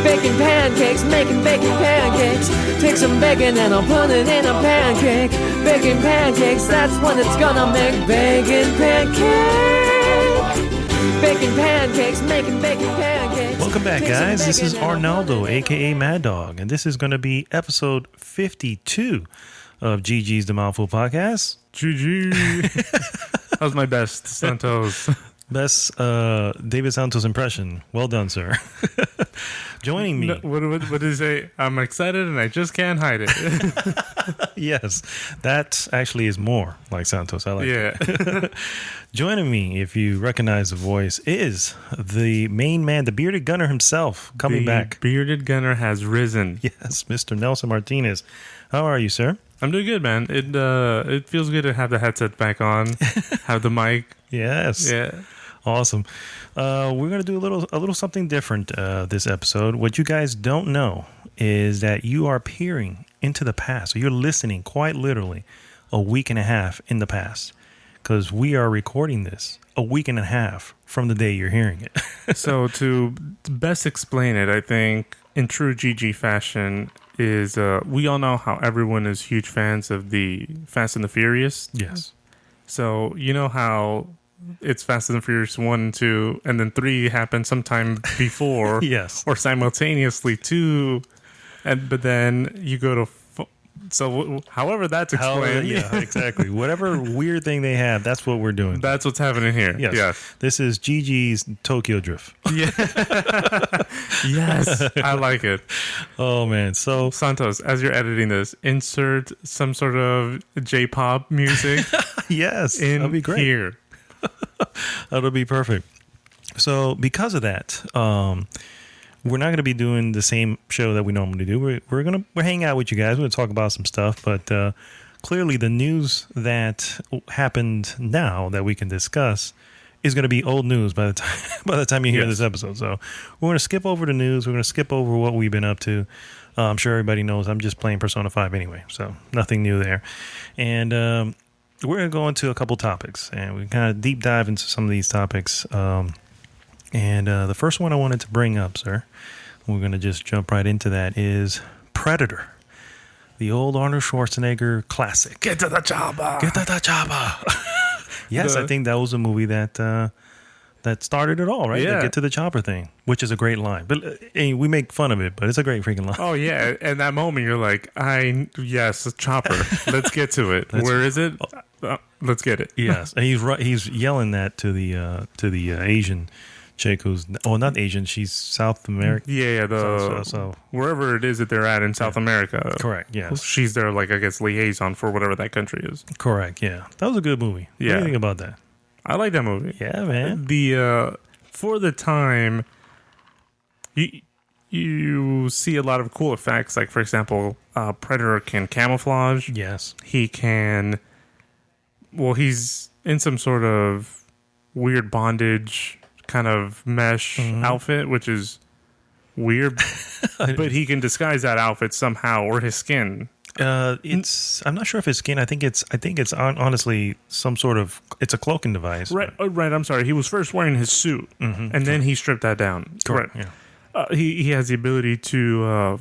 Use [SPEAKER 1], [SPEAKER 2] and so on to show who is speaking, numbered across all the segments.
[SPEAKER 1] Baking pancakes, making bacon pancakes. Take some bacon and I'll put it in a pancake. Baking pancakes, that's what it's gonna make. Bacon pancake. Baking pancakes, making bacon pancakes.
[SPEAKER 2] Welcome back, guys. This is Arnaldo, aka Mad Dog, and this is going to be episode 52 of GG's The Mouthful podcast.
[SPEAKER 3] GG. That was my best, Santos.
[SPEAKER 2] Best David Santos impression. Well done, sir. Joining me.
[SPEAKER 3] No, what did he say? I'm excited and I just can't hide it.
[SPEAKER 2] Yes, that actually is more like Santos. I like it. Joining me, if you recognize the voice, is the main man, the bearded gunner himself, coming back.
[SPEAKER 3] Bearded gunner has risen.
[SPEAKER 2] Yes, Mr. Nelson Martinez. How are you, sir?
[SPEAKER 3] I'm doing good, man. It feels good to have the headset back on, have the mic.
[SPEAKER 2] Yes.
[SPEAKER 3] Yeah.
[SPEAKER 2] Awesome. We're going to do a little something different this episode. What you guys don't know is that you are peering into the past. So you're listening quite literally a week and a half in the past, because we are recording this a week and a half from the day you're hearing it.
[SPEAKER 3] So to best explain it, I think in true GG fashion is we all know how everyone is huge fans of the Fast and the Furious.
[SPEAKER 2] Yes.
[SPEAKER 3] So you know how it's Fast and the Furious 1 and 2, and then 3 happened sometime before.
[SPEAKER 2] Yes.
[SPEAKER 3] Or simultaneously 2, but then you go to... So however that's explained.
[SPEAKER 2] Yeah, exactly. Whatever weird thing they have, that's what we're doing.
[SPEAKER 3] That's what's happening here.
[SPEAKER 2] Yes. This is GG's Tokyo Drift.
[SPEAKER 3] Yeah. Yes. I like it.
[SPEAKER 2] Oh, man. So
[SPEAKER 3] Santos, as you're editing this, insert some sort of J-pop music.
[SPEAKER 2] Yes.
[SPEAKER 3] In
[SPEAKER 2] that'll be great.
[SPEAKER 3] Here.
[SPEAKER 2] That'll be perfect. So because of that, we're not going to be doing the same show that we normally do. We're hanging out with you guys. We're going to talk about some stuff, but clearly the news that happened now that we can discuss is going to be old news by the time you hear this episode. So we're going to skip over the news. We're going to skip over what we've been up to. I'm sure everybody knows I'm just playing Persona 5 anyway, so nothing new there. And we're going to go into a couple topics, and we kind of deep dive into some of these topics. And the first one I wanted to bring up, sir, we're going to just jump right into that, is Predator, the old Arnold Schwarzenegger classic.
[SPEAKER 3] Get to the chopper.
[SPEAKER 2] Get to the chopper. Yes, I think that was a movie that started it all, right?
[SPEAKER 3] Yeah.
[SPEAKER 2] The Get to the Chopper thing, which is a great line. But we make fun of it, but it's a great freaking line.
[SPEAKER 3] Oh, yeah. And that moment, you're like, yes, a chopper. Let's get to it. Where is it? Let's get it.
[SPEAKER 2] Yes, and he's yelling that to the Asian chick who's not Asian, she's South American.
[SPEAKER 3] Yeah,
[SPEAKER 2] so
[SPEAKER 3] wherever it is that they're at in South America.
[SPEAKER 2] Correct. Yes,
[SPEAKER 3] she's their I guess liaison for whatever that country is.
[SPEAKER 2] Correct. Yeah, that was a good movie.
[SPEAKER 3] Yeah.
[SPEAKER 2] What do you think about that?
[SPEAKER 3] I like that movie.
[SPEAKER 2] Yeah, man.
[SPEAKER 3] The for the time, you see a lot of cool effects. Like, for example, Predator can camouflage.
[SPEAKER 2] Yes,
[SPEAKER 3] he can. Well, he's in some sort of weird bondage kind of mesh outfit, which is weird. But he can disguise that outfit somehow, or his skin.
[SPEAKER 2] I'm not sure if his skin. I think it's honestly some sort of. It's a cloaking device.
[SPEAKER 3] Right. Right. I'm sorry. He was first wearing his suit, and then he stripped that down.
[SPEAKER 2] Correct.
[SPEAKER 3] Right.
[SPEAKER 2] Yeah.
[SPEAKER 3] He has the ability to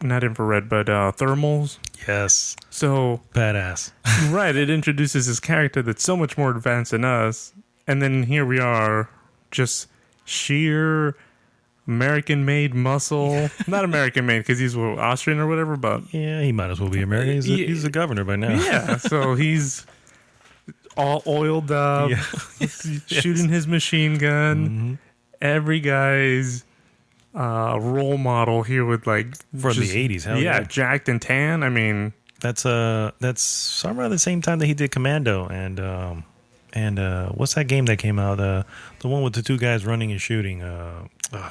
[SPEAKER 3] not infrared, but thermals.
[SPEAKER 2] Yes.
[SPEAKER 3] So
[SPEAKER 2] badass.
[SPEAKER 3] Right. It introduces this character that's so much more advanced than us, and then here we are, just sheer American-made muscle. Not American-made because he's Austrian or whatever, but
[SPEAKER 2] yeah, he might as well be American. He's the governor by now.
[SPEAKER 3] Yeah. So he's all oiled up, shooting his machine gun.
[SPEAKER 2] Mm-hmm.
[SPEAKER 3] Every guy's role model here with from
[SPEAKER 2] the 80s. Hell
[SPEAKER 3] yeah, jacked and tan. I mean,
[SPEAKER 2] that's somewhere around the same time that he did Commando and what's that game that came out? The one with the two guys running and shooting.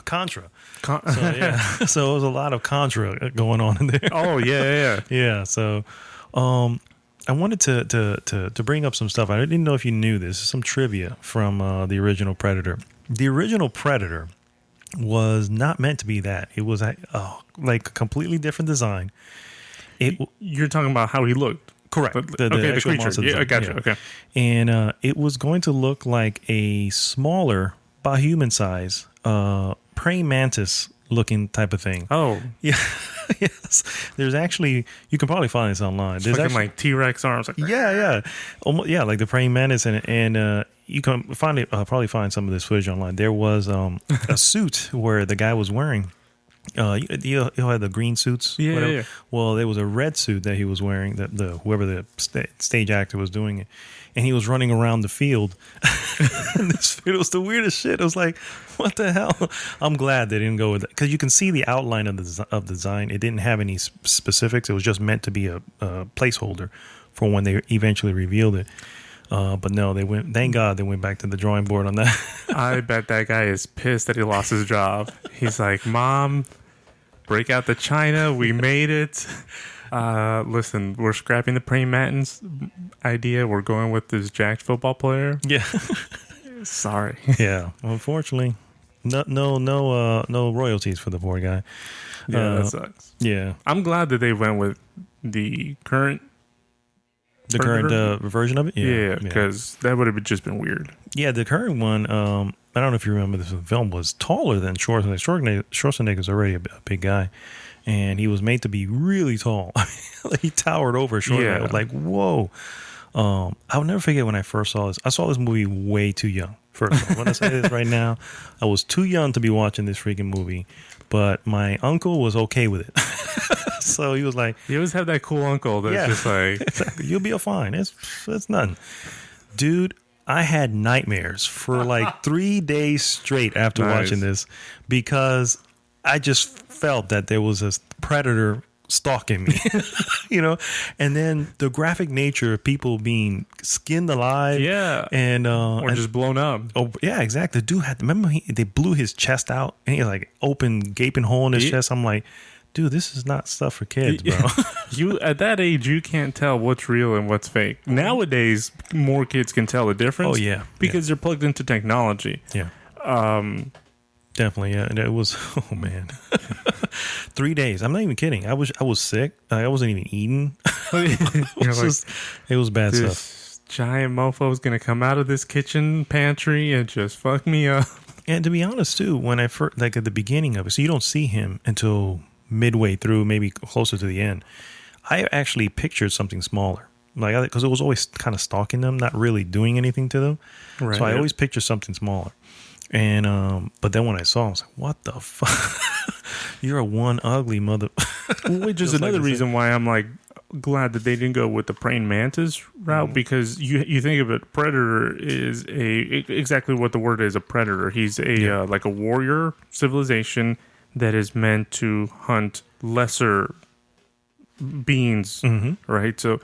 [SPEAKER 2] Contra. So yeah, so there was a lot of Contra going on in there.
[SPEAKER 3] Oh yeah.
[SPEAKER 2] Yeah. So I wanted to bring up some stuff. I didn't know if you knew this. Some trivia from the original Predator. The original Predator was not meant to be that. It was like a completely different design.
[SPEAKER 3] You're talking about how he looked.
[SPEAKER 2] Correct.
[SPEAKER 3] The
[SPEAKER 2] actual
[SPEAKER 3] creature.
[SPEAKER 2] monster
[SPEAKER 3] Yeah, I
[SPEAKER 2] design.
[SPEAKER 3] gotcha. Okay.
[SPEAKER 2] And it was going to look like a smaller, about human size, praying mantis looking type of thing.
[SPEAKER 3] Oh,
[SPEAKER 2] Yeah. Yes. There's actually, you can probably find this online.
[SPEAKER 3] it's
[SPEAKER 2] There's
[SPEAKER 3] fucking
[SPEAKER 2] actually,
[SPEAKER 3] like T-Rex arms. Like,
[SPEAKER 2] yeah. Almost, yeah, like the praying mantis. And you can probably find some of this footage online. There was a suit where the guy was wearing. You had the green suits.
[SPEAKER 3] Yeah,
[SPEAKER 2] whatever.
[SPEAKER 3] yeah.
[SPEAKER 2] Well, there was a red suit that he was wearing. That whoever the stage actor was doing it, and he was running around the field. And it was the weirdest shit. It was like, what the hell? I'm glad they didn't go with that because you can see the outline of the design. It didn't have any specifics. It was just meant to be a placeholder for when they eventually revealed it. But no, they went. Thank God they went back to the drawing board on that.
[SPEAKER 3] I bet that guy is pissed that he lost his job. He's like, Mom, break out the china. We made it. Listen, we're scrapping the praying mantis idea. We're going with this jacked football player.
[SPEAKER 2] Yeah.
[SPEAKER 3] Sorry.
[SPEAKER 2] Yeah. Unfortunately, no royalties for the poor guy.
[SPEAKER 3] Yeah, that sucks.
[SPEAKER 2] Yeah.
[SPEAKER 3] I'm glad that they went with the current.
[SPEAKER 2] The
[SPEAKER 3] Predator?
[SPEAKER 2] current version of it?
[SPEAKER 3] Yeah, because that would have just been weird.
[SPEAKER 2] Yeah, the current one, I don't know if you remember this film, was taller than Schwarzenegger. Schwarzenegger's already a big guy, and he was made to be really tall. Like, he towered over Schwarzenegger.
[SPEAKER 3] Yeah.
[SPEAKER 2] I was like, whoa. I'll never forget when I first saw this. I saw this movie way too young. First of all, when I say this right now, I was too young to be watching this freaking movie, but my uncle was okay with it. So he was like,
[SPEAKER 3] You always have that cool uncle that's just like,
[SPEAKER 2] exactly. You'll be fine. It's nothing. Dude, I had nightmares for like 3 days straight after
[SPEAKER 3] Nice.
[SPEAKER 2] watching this because I just felt that there was a predator stalking me, and then the graphic nature of people being skinned alive.
[SPEAKER 3] yeah,
[SPEAKER 2] And,
[SPEAKER 3] or just blown up.
[SPEAKER 2] oh, yeah, exactly. The dude remember they blew his chest out and he had like open gaping hole in his chest. I'm like, dude, this is not stuff for kids, bro.
[SPEAKER 3] You at that age, you can't tell what's real and what's fake. Nowadays, more kids can tell the difference.
[SPEAKER 2] Oh, yeah.
[SPEAKER 3] because they're plugged into technology.
[SPEAKER 2] Yeah. Definitely, yeah. And it was, oh man, 3 days. I'm not even kidding. I was sick. I wasn't even eating. It was bad stuff.
[SPEAKER 3] This giant mofo is gonna come out of this kitchen pantry and just fuck me up.
[SPEAKER 2] And to be honest, too, when I first, like at the beginning of it, so you don't see him until midway through, maybe closer to the end. I actually pictured something smaller, like because it was always kind of stalking them, not really doing anything to them.
[SPEAKER 3] Right.
[SPEAKER 2] So I always pictured something smaller. And but then when I saw him, I was like, "What the fuck? You're a one ugly mother."
[SPEAKER 3] Which is
[SPEAKER 2] Just like
[SPEAKER 3] another
[SPEAKER 2] I said.
[SPEAKER 3] reason why I'm like glad that they didn't go with the praying mantis route, because you think of it, predator is exactly what the word is, a predator. He's a like a warrior civilization that is meant to hunt lesser beings, right? So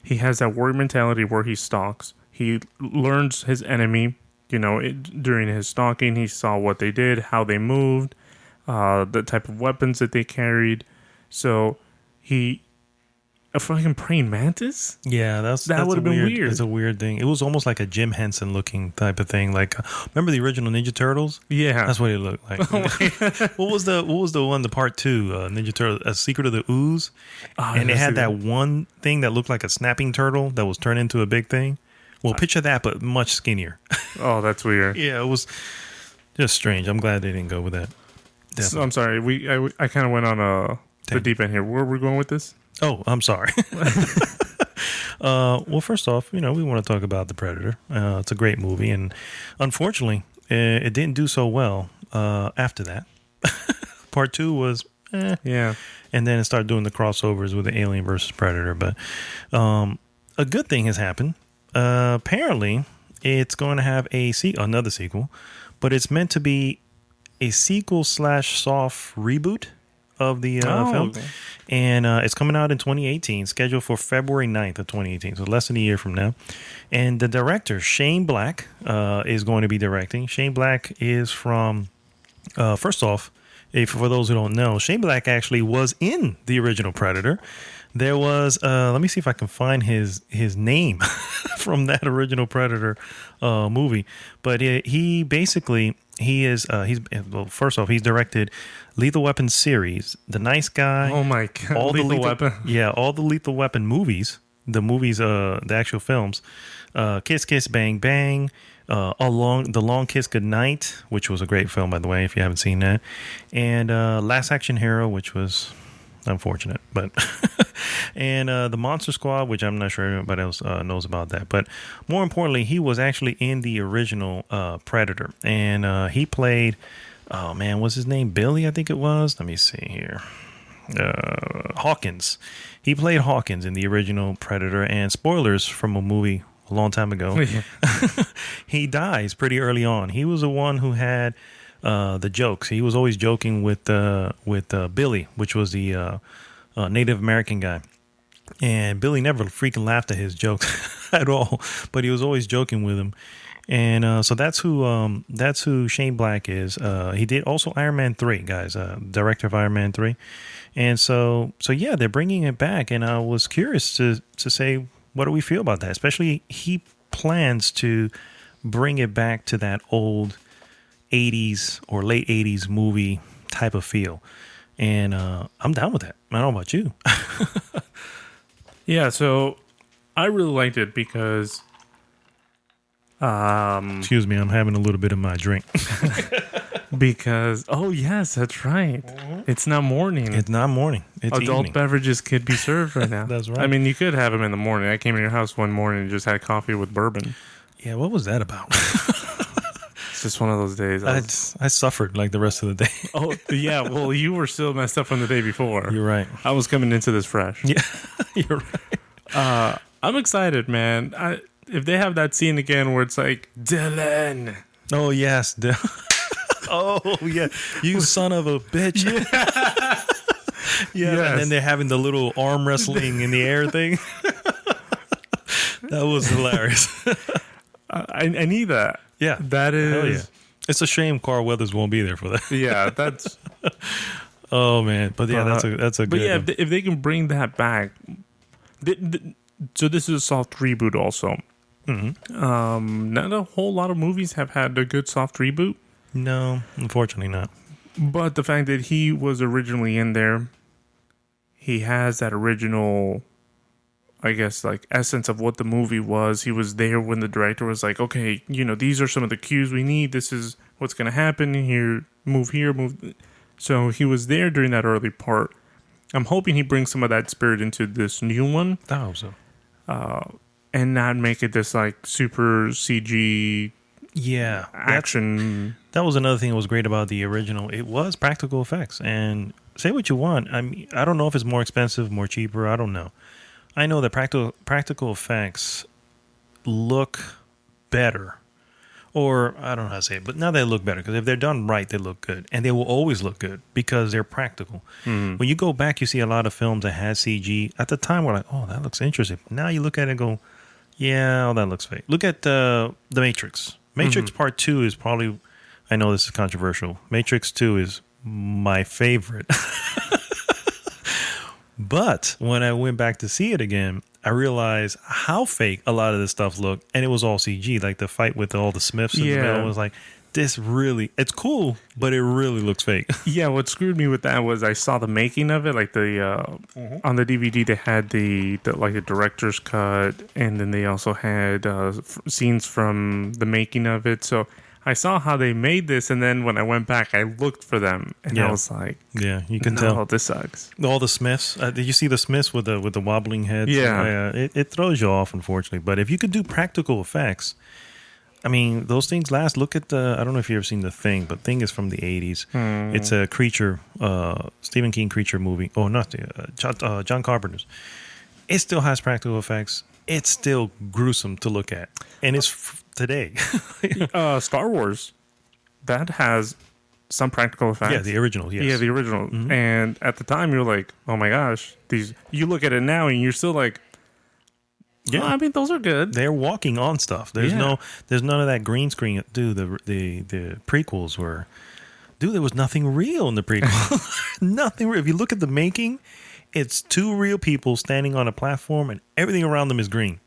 [SPEAKER 3] he has that warrior mentality where he stalks. He learns his enemy. During his stalking, he saw what they did, how they moved, the type of weapons that they carried. So a fucking praying mantis?
[SPEAKER 2] Yeah, that
[SPEAKER 3] would have been weird.
[SPEAKER 2] It's a weird thing. It was almost like a Jim Henson looking type of thing. Like, remember the original Ninja Turtles?
[SPEAKER 3] Yeah.
[SPEAKER 2] That's what it looked like. What was the one? The part 2 Ninja Turtle, A Secret of the Ooze, and it had that one thing that looked like a snapping turtle that was turned into a big thing. Well, picture that, but much skinnier.
[SPEAKER 3] Oh, that's weird.
[SPEAKER 2] Yeah, it was just strange. I'm glad they didn't go with that.
[SPEAKER 3] So, I'm sorry. I kind of went on the deep end here. Where are we going with this?
[SPEAKER 2] Oh, I'm sorry. Well, first off, we want to talk about The Predator. It's a great movie, and unfortunately, it didn't do so well after that. Part 2 was,
[SPEAKER 3] Yeah.
[SPEAKER 2] and then it started doing the crossovers with the Alien versus Predator. But a good thing has happened. Apparently, it's going to have another sequel, but it's meant to be a sequel/soft reboot of the film.
[SPEAKER 3] Okay.
[SPEAKER 2] And it's coming out in 2018, scheduled for February 9th of 2018, so less than a year from now. And the director, Shane Black, is going to be directing. Shane Black is from, first off, for those who don't know, Shane Black actually was in the original Predator. There was let me see if I can find his name from that original Predator movie. But he basically he's well, first off, he's directed Lethal Weapon series, The Nice Guy.
[SPEAKER 3] Oh my god!
[SPEAKER 2] All
[SPEAKER 3] Lethal
[SPEAKER 2] the
[SPEAKER 3] Weapon.
[SPEAKER 2] Yeah, all the Lethal Weapon movies, the actual films, Kiss Kiss Bang Bang, The Long Kiss Goodnight, which was a great film, by the way, if you haven't seen that, and Last Action Hero, which was unfortunate, but and the Monster Squad, which I'm not sure everybody else knows about that. But more importantly, he was actually in the original Predator, and he played, oh man, what's his name? Billy, I think it was. Let me see here. Hawkins. He played Hawkins in the original Predator, and spoilers from a movie a long time ago.
[SPEAKER 3] Yeah.
[SPEAKER 2] He dies pretty early on. He was the one who had the jokes. He was always joking with Billy, which was the Native American guy. And Billy never freaking laughed at his jokes at all, but he was always joking with him. And so that's who Shane Black is. He did also Iron Man 3, guys, director of Iron Man 3. And so yeah, they're bringing it back. And I was curious to say, what do we feel about that? Especially he plans to bring it back to that old 80s or late 80s movie type of feel. And I'm down with that. I don't know about you.
[SPEAKER 3] Yeah, so I really liked it because
[SPEAKER 2] Excuse me, I'm having a little bit of my drink.
[SPEAKER 3] oh yes, that's right. It's not morning.
[SPEAKER 2] It's not morning. It's
[SPEAKER 3] Adult
[SPEAKER 2] evening.
[SPEAKER 3] beverages could be served right now.
[SPEAKER 2] That's right.
[SPEAKER 3] I mean, you could have them in the morning. I came in your house one morning and just had coffee with bourbon.
[SPEAKER 2] Yeah, what was that about?
[SPEAKER 3] It's just one of those days.
[SPEAKER 2] I suffered like the rest of the day.
[SPEAKER 3] Oh yeah, well you were still messed up from the day before.
[SPEAKER 2] You're right.
[SPEAKER 3] I was coming into this fresh.
[SPEAKER 2] Yeah, you're right.
[SPEAKER 3] I'm excited, man. If they have that scene again where it's like Dylan.
[SPEAKER 2] Oh yes. Oh yeah, you son of a bitch. Yeah.
[SPEAKER 3] Yes.
[SPEAKER 2] And then they're having the little arm wrestling in the air thing. That was hilarious.
[SPEAKER 3] I need that.
[SPEAKER 2] Yeah,
[SPEAKER 3] That
[SPEAKER 2] hell
[SPEAKER 3] is.
[SPEAKER 2] yeah. It's a shame Carl Weathers won't be there for that.
[SPEAKER 3] Yeah, that's.
[SPEAKER 2] Oh man, but yeah, that's a
[SPEAKER 3] But
[SPEAKER 2] good.
[SPEAKER 3] yeah, if they can bring that back, so this is a soft reboot also.
[SPEAKER 2] Mm-hmm.
[SPEAKER 3] Not a whole lot of movies have had a good soft reboot,
[SPEAKER 2] No, unfortunately not.
[SPEAKER 3] but the fact that he was originally in there, he has that original, I guess, like essence of what the movie was. He was there when the director was like, okay, these are some of the cues we need. This is what's going to happen here. Move here, move. So he was there during that early part. I'm hoping he brings some of that spirit into this new one.
[SPEAKER 2] I hope so.
[SPEAKER 3] And not make it this like super CG
[SPEAKER 2] Yeah,
[SPEAKER 3] action.
[SPEAKER 2] that was another thing that was great about the original. It was practical effects, and say what you want. I mean, I don't know if it's more expensive, more cheaper. I don't know. I know that practical effects look better, or I don't know how to say it, but now they look better because if they're done right, they look good, and they will always look good because they're practical. When you go back, you see a lot of films that had CG. At the time, we're like, oh, that looks interesting. Now you look at it and go, yeah, oh, that looks fake. Look at The Matrix. Matrix Part 2 is probably, I know this is controversial, Matrix 2 is my favorite. But when I went back to see it again, I realized how fake a lot of this stuff looked, and it was all CG. Like the fight with all the Smiths in the middle was like, this really, it's cool, but it really looks fake.
[SPEAKER 3] Yeah, what screwed me with that was I saw the making of it, like the on the DVD they had the like a director's cut, and then they also had scenes from the making of it. So I saw how they made this, and then when I went back, I looked for them, and I was like,
[SPEAKER 2] yeah, you can
[SPEAKER 3] no,
[SPEAKER 2] tell.
[SPEAKER 3] this sucks.
[SPEAKER 2] All the Smiths. Did you see the Smiths with the wobbling heads?
[SPEAKER 3] Yeah.
[SPEAKER 2] It throws you off, unfortunately. But if you could do practical effects, I mean, those things last. Look at I don't know if you've ever seen The Thing, but Thing is from the 80s. It's a creature, Stephen King creature movie. Oh, not John Carpenter's. It still has practical effects. It's still gruesome to look at. And it's today.
[SPEAKER 3] Star Wars, that has some practical effects.
[SPEAKER 2] Yeah, the original, yes.
[SPEAKER 3] Yeah, the original. And at the time, you're like, oh my gosh. You look at it now, and you're still like, yeah, I mean, those are good.
[SPEAKER 2] They're walking on stuff. There's none of that green screen. Dude, the prequels were, there was nothing real in the prequel. Nothing real. If you look at the making, It's two real people standing on a platform, and everything around them is green.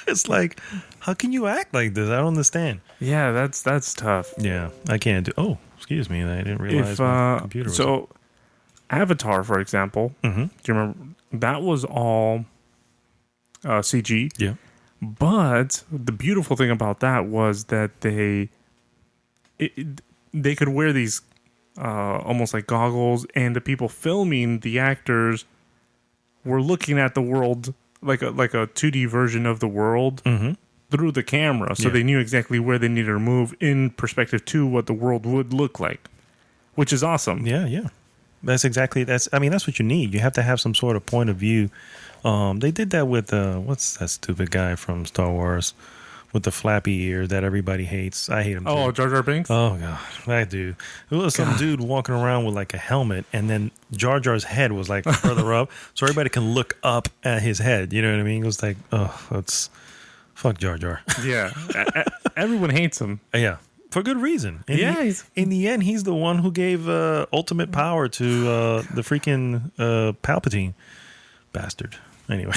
[SPEAKER 2] It's like, how can you act like this? I don't understand.
[SPEAKER 3] Yeah, that's tough.
[SPEAKER 2] Yeah, I can't do. Oh, excuse me, I didn't realize my computer was.
[SPEAKER 3] So, Avatar, for example, do you remember that was all CG?
[SPEAKER 2] Yeah.
[SPEAKER 3] But the beautiful thing about that was that they could wear these almost like goggles, and the people filming the actors were looking at the world like a 2D version of the world through the camera, so they knew exactly where they needed to move in perspective to what the world would look like, which is awesome.
[SPEAKER 2] Yeah. That's what you need. You have to have some sort of point of view. They did that with what's that stupid guy from Star Wars with the flappy ear that everybody hates. I hate him too.
[SPEAKER 3] Oh, Jar Jar Binks?
[SPEAKER 2] Oh god, that dude. It was some dude walking around with like a helmet, and then Jar Jar's head was like further up, so everybody can look up at his head. You know what I mean? It was like, oh, that's fuck Jar Jar.
[SPEAKER 3] Yeah, everyone hates him.
[SPEAKER 2] Yeah. For good reason. In the end, he's the one who gave ultimate power to the freaking Palpatine bastard. Anyway.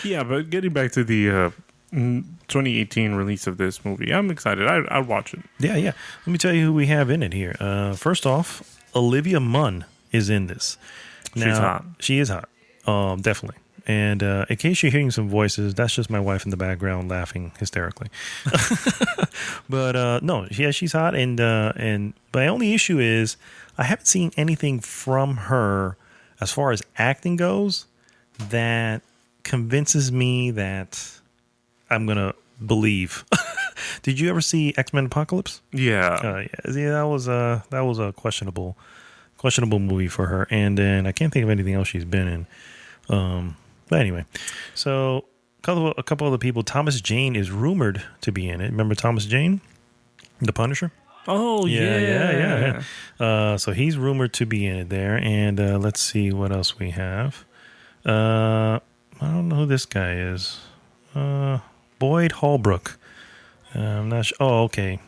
[SPEAKER 3] Yeah, but getting back to the 2018 release of this movie, I'm excited. I'd watch it.
[SPEAKER 2] Yeah. Let me tell you who we have in it here. First off, Olivia Munn is in this.
[SPEAKER 3] She's hot.
[SPEAKER 2] She is hot. Definitely. And in case you're hearing some voices, that's just my wife in the background laughing hysterically. But no, she's hot. And my only issue is I haven't seen anything from her as far as acting goes that convinces me that I'm gonna believe. Did you ever see X-Men Apocalypse?
[SPEAKER 3] Yeah.
[SPEAKER 2] Yeah, that was a questionable movie for her. And then I can't think of anything else she's been in. But anyway, so a couple other people. Thomas Jane is rumored to be in it. Remember Thomas Jane, the Punisher?
[SPEAKER 3] Oh, yeah.
[SPEAKER 2] So he's rumored to be in it there. And let's see what else we have. I don't know who this guy is. Boyd Holbrook. I'm not sure. Oh, okay.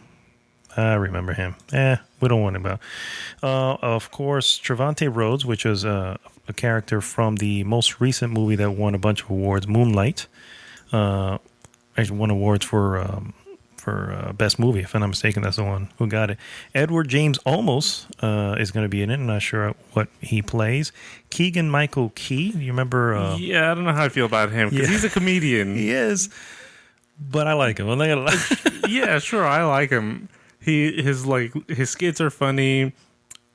[SPEAKER 2] I remember him. We don't want him about. Of course, Trevante Rhodes, which was a character from the most recent movie that won a bunch of awards, Moonlight. Actually won awards for best movie, if I'm not mistaken. That's the one who got it. Edward James Olmos is going to be in it. I'm not sure what he plays. Keegan Michael Key. You remember?
[SPEAKER 3] Yeah, I don't know how I feel about him because he's a comedian.
[SPEAKER 2] He is, but I like him. I'm not gonna lie.
[SPEAKER 3] Yeah, sure, I like him. His skits are funny.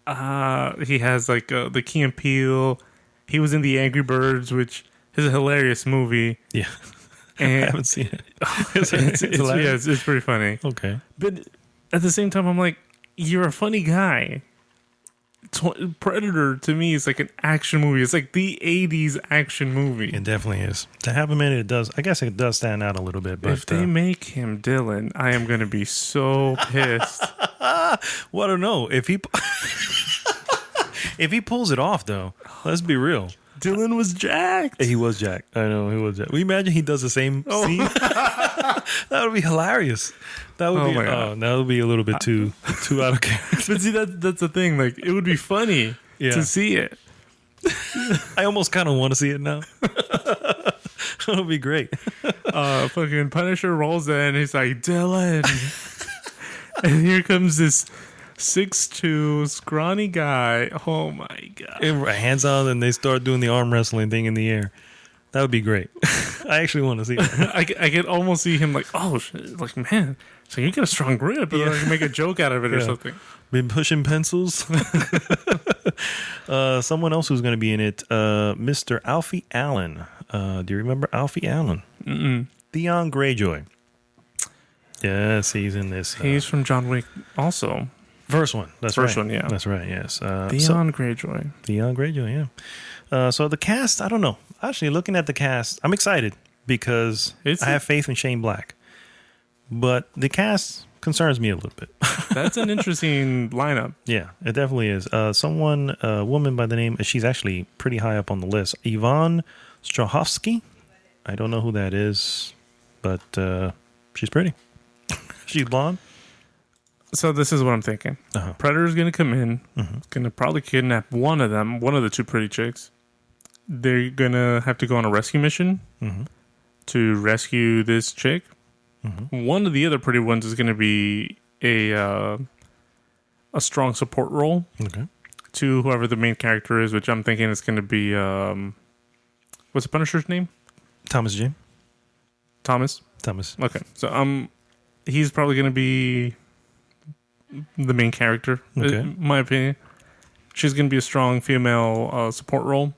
[SPEAKER 3] He has the Key and Peele. He was in the Angry Birds, which is a hilarious movie.
[SPEAKER 2] Yeah.
[SPEAKER 3] And
[SPEAKER 2] I haven't seen it.
[SPEAKER 3] It's pretty funny.
[SPEAKER 2] Okay.
[SPEAKER 3] But at the same time, I'm like, you're a funny guy. Predator, to me, is like an action movie. It's like the 80s action movie.
[SPEAKER 2] It definitely is. To have him in it, I guess it does stand out a little bit. But
[SPEAKER 3] if they make him Dylan, I am going to be so pissed.
[SPEAKER 2] Well, I don't know. If he pulls it off, though, let's be real.
[SPEAKER 3] Dylan was jacked.
[SPEAKER 2] He was jacked. I know, he was jacked. We imagine he does the same scene. That would be hilarious. That would be a little bit too out of character.
[SPEAKER 3] But see, that's the thing. Like, it would be funny to see it.
[SPEAKER 2] I almost kind of want to see it now. That would be great.
[SPEAKER 3] Fucking Punisher rolls in. He's like, Dylan. And here comes this 6'2", scrawny guy. Oh my god!
[SPEAKER 2] Hands on, and they start doing the arm wrestling thing in the air. That would be great. I actually want to see that.
[SPEAKER 3] I could almost see him like, oh, like man, so you get a strong grip, but I can make a joke out of it or something.
[SPEAKER 2] Been pushing pencils. Someone else who's going to be in it, Mr. Alfie Allen. Do you remember Alfie Allen?
[SPEAKER 3] Mm-mm.
[SPEAKER 2] Theon Greyjoy. Yes, he's in this.
[SPEAKER 3] He's from John Wick also.
[SPEAKER 2] First one. That's
[SPEAKER 3] First
[SPEAKER 2] right.
[SPEAKER 3] one, yeah.
[SPEAKER 2] That's right, yes.
[SPEAKER 3] Theon Greyjoy.
[SPEAKER 2] Theon Greyjoy, yeah. So the cast, I don't know. Actually, looking at the cast, I'm excited because I have faith in Shane Black. But the cast concerns me a little bit.
[SPEAKER 3] That's an interesting lineup.
[SPEAKER 2] Yeah, it definitely is. A woman by the name, she's actually pretty high up on the list. Yvonne Strahovski. I don't know who that is, but she's pretty. She's blonde.
[SPEAKER 3] So this is what I'm thinking. Predator's going to come in, going to probably kidnap one of the two pretty chicks, they're gonna have to go on a rescue mission to rescue this chick. One of the other pretty ones is gonna be a strong support role to whoever the main character is, which I'm thinking is gonna be what's the Punisher's name?
[SPEAKER 2] Thomas Jane.
[SPEAKER 3] Thomas. Okay, so he's probably gonna be the main character. In my opinion, she's gonna be a strong female support role.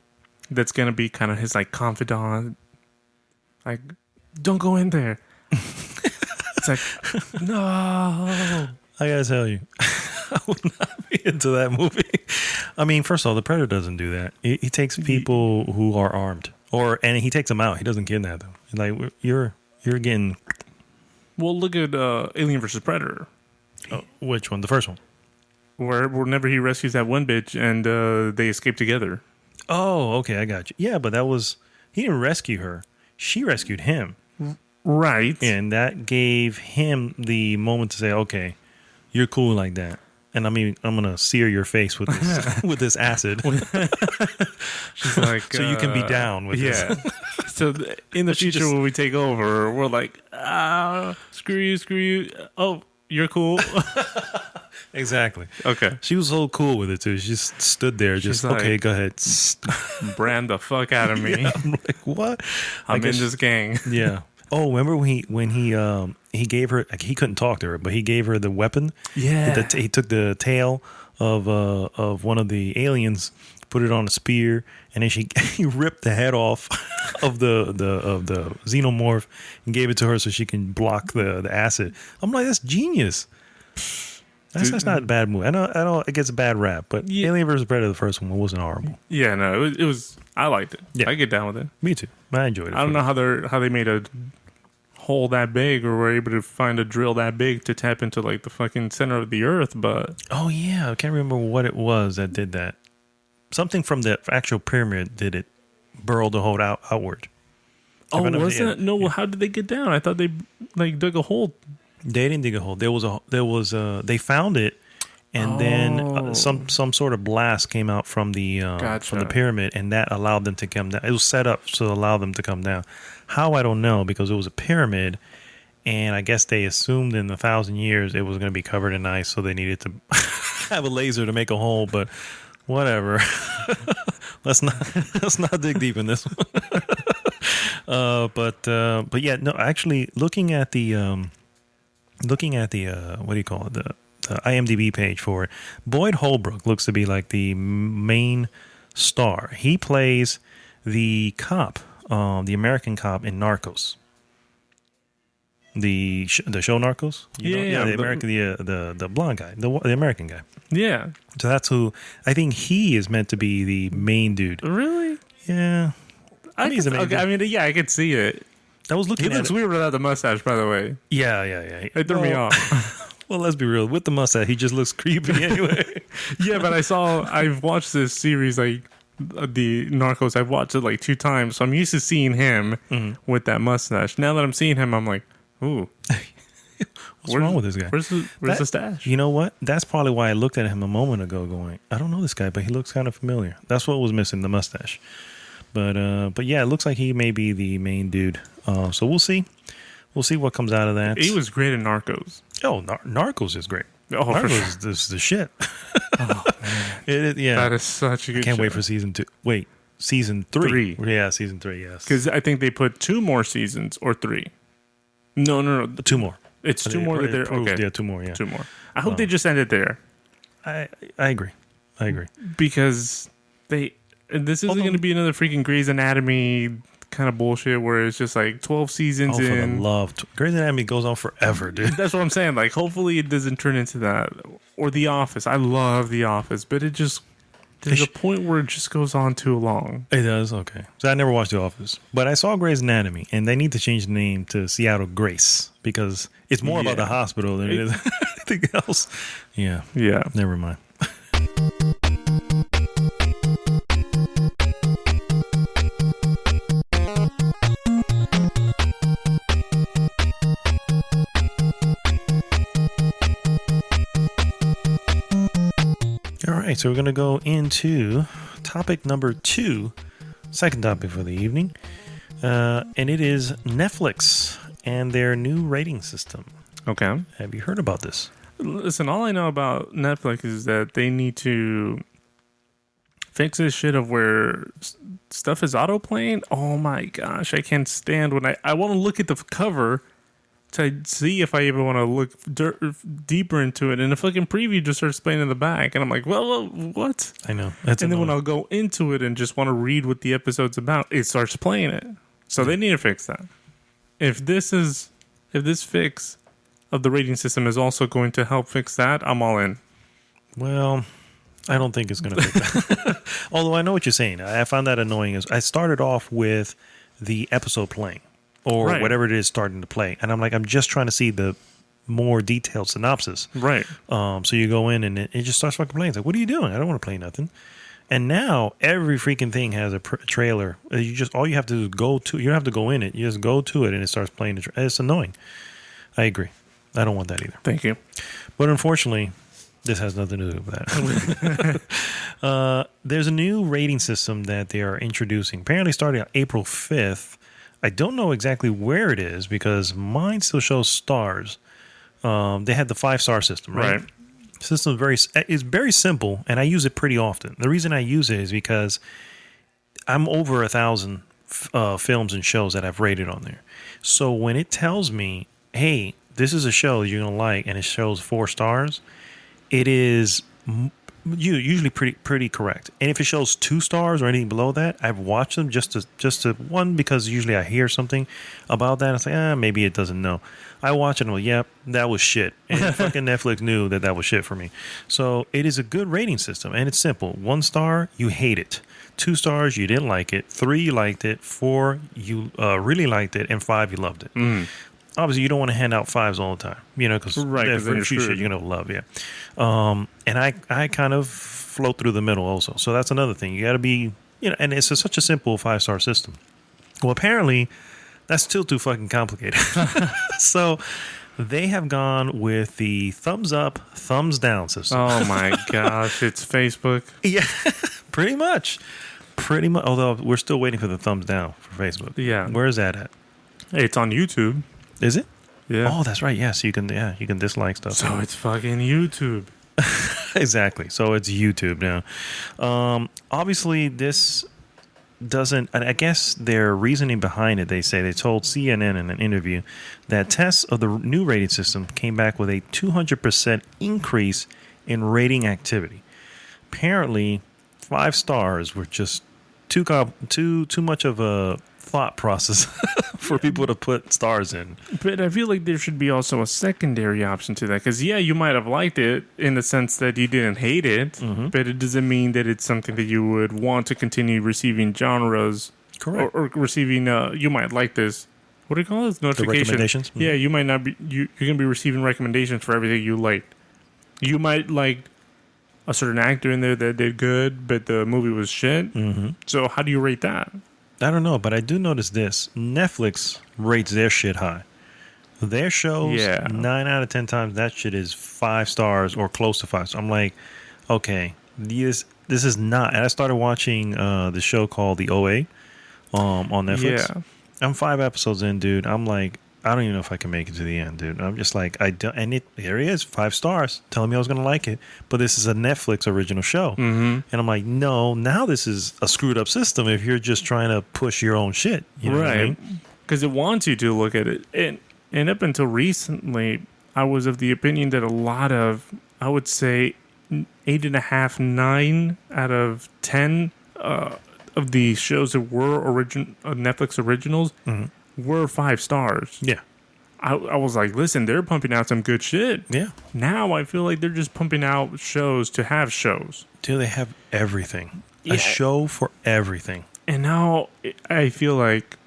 [SPEAKER 3] That's gonna be kind of his like confidant. Like, don't go in there. It's like, no.
[SPEAKER 2] I gotta tell you, I would not be into that movie. I mean, first of all, the Predator doesn't do that. He takes people who are armed, and he takes them out. He doesn't kidnap them. Like you're getting.
[SPEAKER 3] Well, look at Alien vs. Predator.
[SPEAKER 2] Oh, which one? The first one.
[SPEAKER 3] Whenever he rescues that one bitch and they escape together.
[SPEAKER 2] Oh, okay, I got you. Yeah, but he didn't rescue her. She rescued him.
[SPEAKER 3] Right.
[SPEAKER 2] And that gave him the moment to say, okay, you're cool like that. And I mean, I'm going to sear your face with this, with this acid.
[SPEAKER 3] She's like,
[SPEAKER 2] so you can be down with this.
[SPEAKER 3] So in the future, when we take over, we're like, screw you. Oh, you're cool.
[SPEAKER 2] Exactly.
[SPEAKER 3] Okay.
[SPEAKER 2] She was so cool with it too. She just stood there, just like, okay, go ahead.
[SPEAKER 3] Brand the fuck out of me.
[SPEAKER 2] Yeah, I'm like, what?
[SPEAKER 3] I'm in this gang.
[SPEAKER 2] Yeah. Oh, remember when he gave her, like, he couldn't talk to her, but he gave her the weapon.
[SPEAKER 3] Yeah.
[SPEAKER 2] He took the tail of one of the aliens, put it on a spear, and then he ripped the head off of the xenomorph and gave it to her so she can block the acid. I'm like, that's genius. That's not a bad movie. I know it gets a bad rap, but Alien vs. Predator, the first one, wasn't horrible.
[SPEAKER 3] Yeah, no, it was. I liked it. Yeah. I get down with it.
[SPEAKER 2] Me too. I enjoyed it.
[SPEAKER 3] I don't know how they made a hole that big or were able to find a drill that big to tap into like the fucking center of the earth, but
[SPEAKER 2] oh yeah, I can't remember what it was that did that. Something from the actual pyramid did it, burrowed the hole outward.
[SPEAKER 3] Oh, wasn't it? No, well, how did they get down? I thought they like dug a hole.
[SPEAKER 2] They didn't dig a hole. They found it, and then some sort of blast came out from the pyramid, and that allowed them to come down. It was set up to allow them to come down. How, I don't know, because it was a pyramid, and I guess they assumed in 1,000 years it was going to be covered in ice, so they needed to have a laser to make a hole. But whatever. let's not dig deep in this one. But yeah, no. Actually, looking at the what do you call it, the IMDb page for it, Boyd Holbrook looks to be like the main star. He plays the cop, the American cop in Narcos. The show Narcos. The blonde guy, the American guy.
[SPEAKER 3] Yeah.
[SPEAKER 2] So that's who I think he is meant to be the main dude.
[SPEAKER 3] Really?
[SPEAKER 2] Yeah.
[SPEAKER 3] I mean, yeah, I could see it.
[SPEAKER 2] I was looking at it.
[SPEAKER 3] He looks weird without the mustache, by the way.
[SPEAKER 2] Yeah.
[SPEAKER 3] It threw me off.
[SPEAKER 2] Well, let's be real. With the mustache, he just looks creepy anyway.
[SPEAKER 3] Yeah, but I've watched this series, like, the Narcos. I've watched it like 2 times, so I'm used to seeing him with that mustache. Now that I'm seeing him, I'm like, ooh.
[SPEAKER 2] What's wrong with this guy?
[SPEAKER 3] Where's the stash?
[SPEAKER 2] You know what? That's probably why I looked at him a moment ago going, I don't know this guy, but he looks kind of familiar. That's what was missing, the mustache. But yeah, it looks like he may be the main dude. So we'll see. We'll see what comes out of that.
[SPEAKER 3] He was great in Narcos.
[SPEAKER 2] Oh, Narcos is great.
[SPEAKER 3] Oh,
[SPEAKER 2] Narcos is the shit.
[SPEAKER 3] Oh, man.
[SPEAKER 2] Yeah.
[SPEAKER 3] That is such a good show.
[SPEAKER 2] Can't wait for season 2. Wait, season 3. Yeah, season 3, yes.
[SPEAKER 3] Because I think they put 2 more seasons or 3. No.
[SPEAKER 2] 2 more.
[SPEAKER 3] It's 2 more that they're... Okay.
[SPEAKER 2] Yeah, 2 more, yeah.
[SPEAKER 3] 2 more. I hope they just end it there.
[SPEAKER 2] I agree.
[SPEAKER 3] Because this isn't going to be another freaking Grey's Anatomy kind of bullshit where it's just like 12 seasons in.
[SPEAKER 2] For the love. Grey's Anatomy goes on forever, dude.
[SPEAKER 3] That's what I'm saying. Like, hopefully it doesn't turn into that. Or The Office. I love The Office, but it just... There's a point where it just goes on too long.
[SPEAKER 2] It does? Okay. So I never watched The Office. But I saw Grey's Anatomy, and they need to change the name to Seattle Grace because it's more about the hospital than it is anything else. Yeah. Never mind. All right, so we're going to go into topic number 2. second topic for the evening, and it is Netflix and their new rating system.
[SPEAKER 3] Okay.
[SPEAKER 2] Have you heard about this?
[SPEAKER 3] Listen, all I know about Netflix is that they need to fix this shit of where stuff is auto-playing. Oh my gosh, I can't stand when I want to look at the cover to see if I even want to look deeper into it, and the fucking preview just starts playing in the back, and I'm like, well what?
[SPEAKER 2] I know.
[SPEAKER 3] And then when I'll go into it and just want to read what the episode's about, it starts playing it. So they need to fix that. If this fix of the rating system is also going to help fix that, I'm all in.
[SPEAKER 2] Well, I don't think it's going to fix that. Although I know what you're saying. I found that annoying. I started off with the episode playing or whatever it is starting to play. And I'm like, I'm just trying to see the more detailed synopsis.
[SPEAKER 3] Right.
[SPEAKER 2] So you go in and it just starts fucking playing. It's like, what are you doing? I don't want to play nothing. And now every freaking thing has a trailer. All you have to do is go to. You don't have to go in it. You just go to it and it starts playing. It's annoying. I agree. I don't want that either.
[SPEAKER 3] Thank you.
[SPEAKER 2] But unfortunately, this has nothing to do with that. There's a new rating system that they are introducing. Apparently starting on April 5th. I don't know exactly where it is because mine still shows stars. They had the 5-star system, right? System is very simple, and I use it pretty often. The reason I use it is because I'm over 1,000 films and shows that I've rated on there. So when it tells me, hey, this is a show you're going to like, and it shows 4 stars, it is usually pretty correct. And if it shows 2 stars or anything below that, I've watched them just to one, because usually I hear something about that. It's like, maybe it doesn't know. I watch it and I'm like, yep, that was shit. And fucking Netflix knew that was shit for me. So it is a good rating system, and it's simple. 1 star, you hate it. 2 stars, you didn't like it. 3, you liked it. 4, you really liked it. And 5, you loved it. Obviously, you don't want to hand out 5s all the time, because for a few shit you're going to love, and I kind of float through the middle also. So that's another thing. You got to be, and it's such a simple 5-star system. Well, apparently, that's still too fucking complicated. So they have gone with the thumbs up, thumbs down system.
[SPEAKER 3] Oh my gosh, it's Facebook.
[SPEAKER 2] Yeah, pretty much. Although we're still waiting for the thumbs down for Facebook.
[SPEAKER 3] Yeah.
[SPEAKER 2] Where is that at?
[SPEAKER 3] Hey, it's on YouTube.
[SPEAKER 2] Is it?
[SPEAKER 3] Yeah.
[SPEAKER 2] Oh, that's right. Yes, you can dislike stuff.
[SPEAKER 3] So it's fucking YouTube.
[SPEAKER 2] Exactly. So it's YouTube now. Obviously, this doesn't. I guess their reasoning behind it. They told CNN in an interview that tests of the new rating system came back with a 200% increase in rating activity. Apparently, 5 stars were just too much of a thought process for people to put stars in.
[SPEAKER 3] But I feel like there should be also a secondary option to that, because you might have liked it in the sense that you didn't hate it, but it doesn't mean that it's something that you would want to continue receiving genres.
[SPEAKER 2] Correct.
[SPEAKER 3] Or receiving you might like this, what do you call this, notification?
[SPEAKER 2] The recommendations.
[SPEAKER 3] Yeah, you might not be, you're gonna be receiving recommendations for everything you like. You might like a certain actor in there that did good, but the movie was shit. So how do you rate that?
[SPEAKER 2] I don't know, but I do notice this. Netflix rates their shit high. Their shows, 9 out of 10 times, that shit is 5 stars or close to 5 stars. I'm like, okay, this is not. And I started watching the show called The OA on Netflix.
[SPEAKER 3] Yeah.
[SPEAKER 2] I'm 5 episodes in, dude. I'm like, I don't even know if I can make it to the end, dude. I'm just like, I don't. And here it is, 5 stars, telling me I was going to like it. But this is a Netflix original show. And I'm like, no, now this is a screwed up system if you're just trying to push your own shit. You know what I mean?
[SPEAKER 3] Because it wants you to look at it. And up until recently, I was of the opinion that a lot of, I would say, 8.5, 9 out of 10 of the shows that were Netflix originals were 5 stars.
[SPEAKER 2] Yeah.
[SPEAKER 3] I was like, listen, they're pumping out some good shit.
[SPEAKER 2] Yeah.
[SPEAKER 3] Now I feel like they're just pumping out shows to have shows.
[SPEAKER 2] Dude, they have everything.
[SPEAKER 3] Yeah.
[SPEAKER 2] A show for everything.
[SPEAKER 3] And now I feel like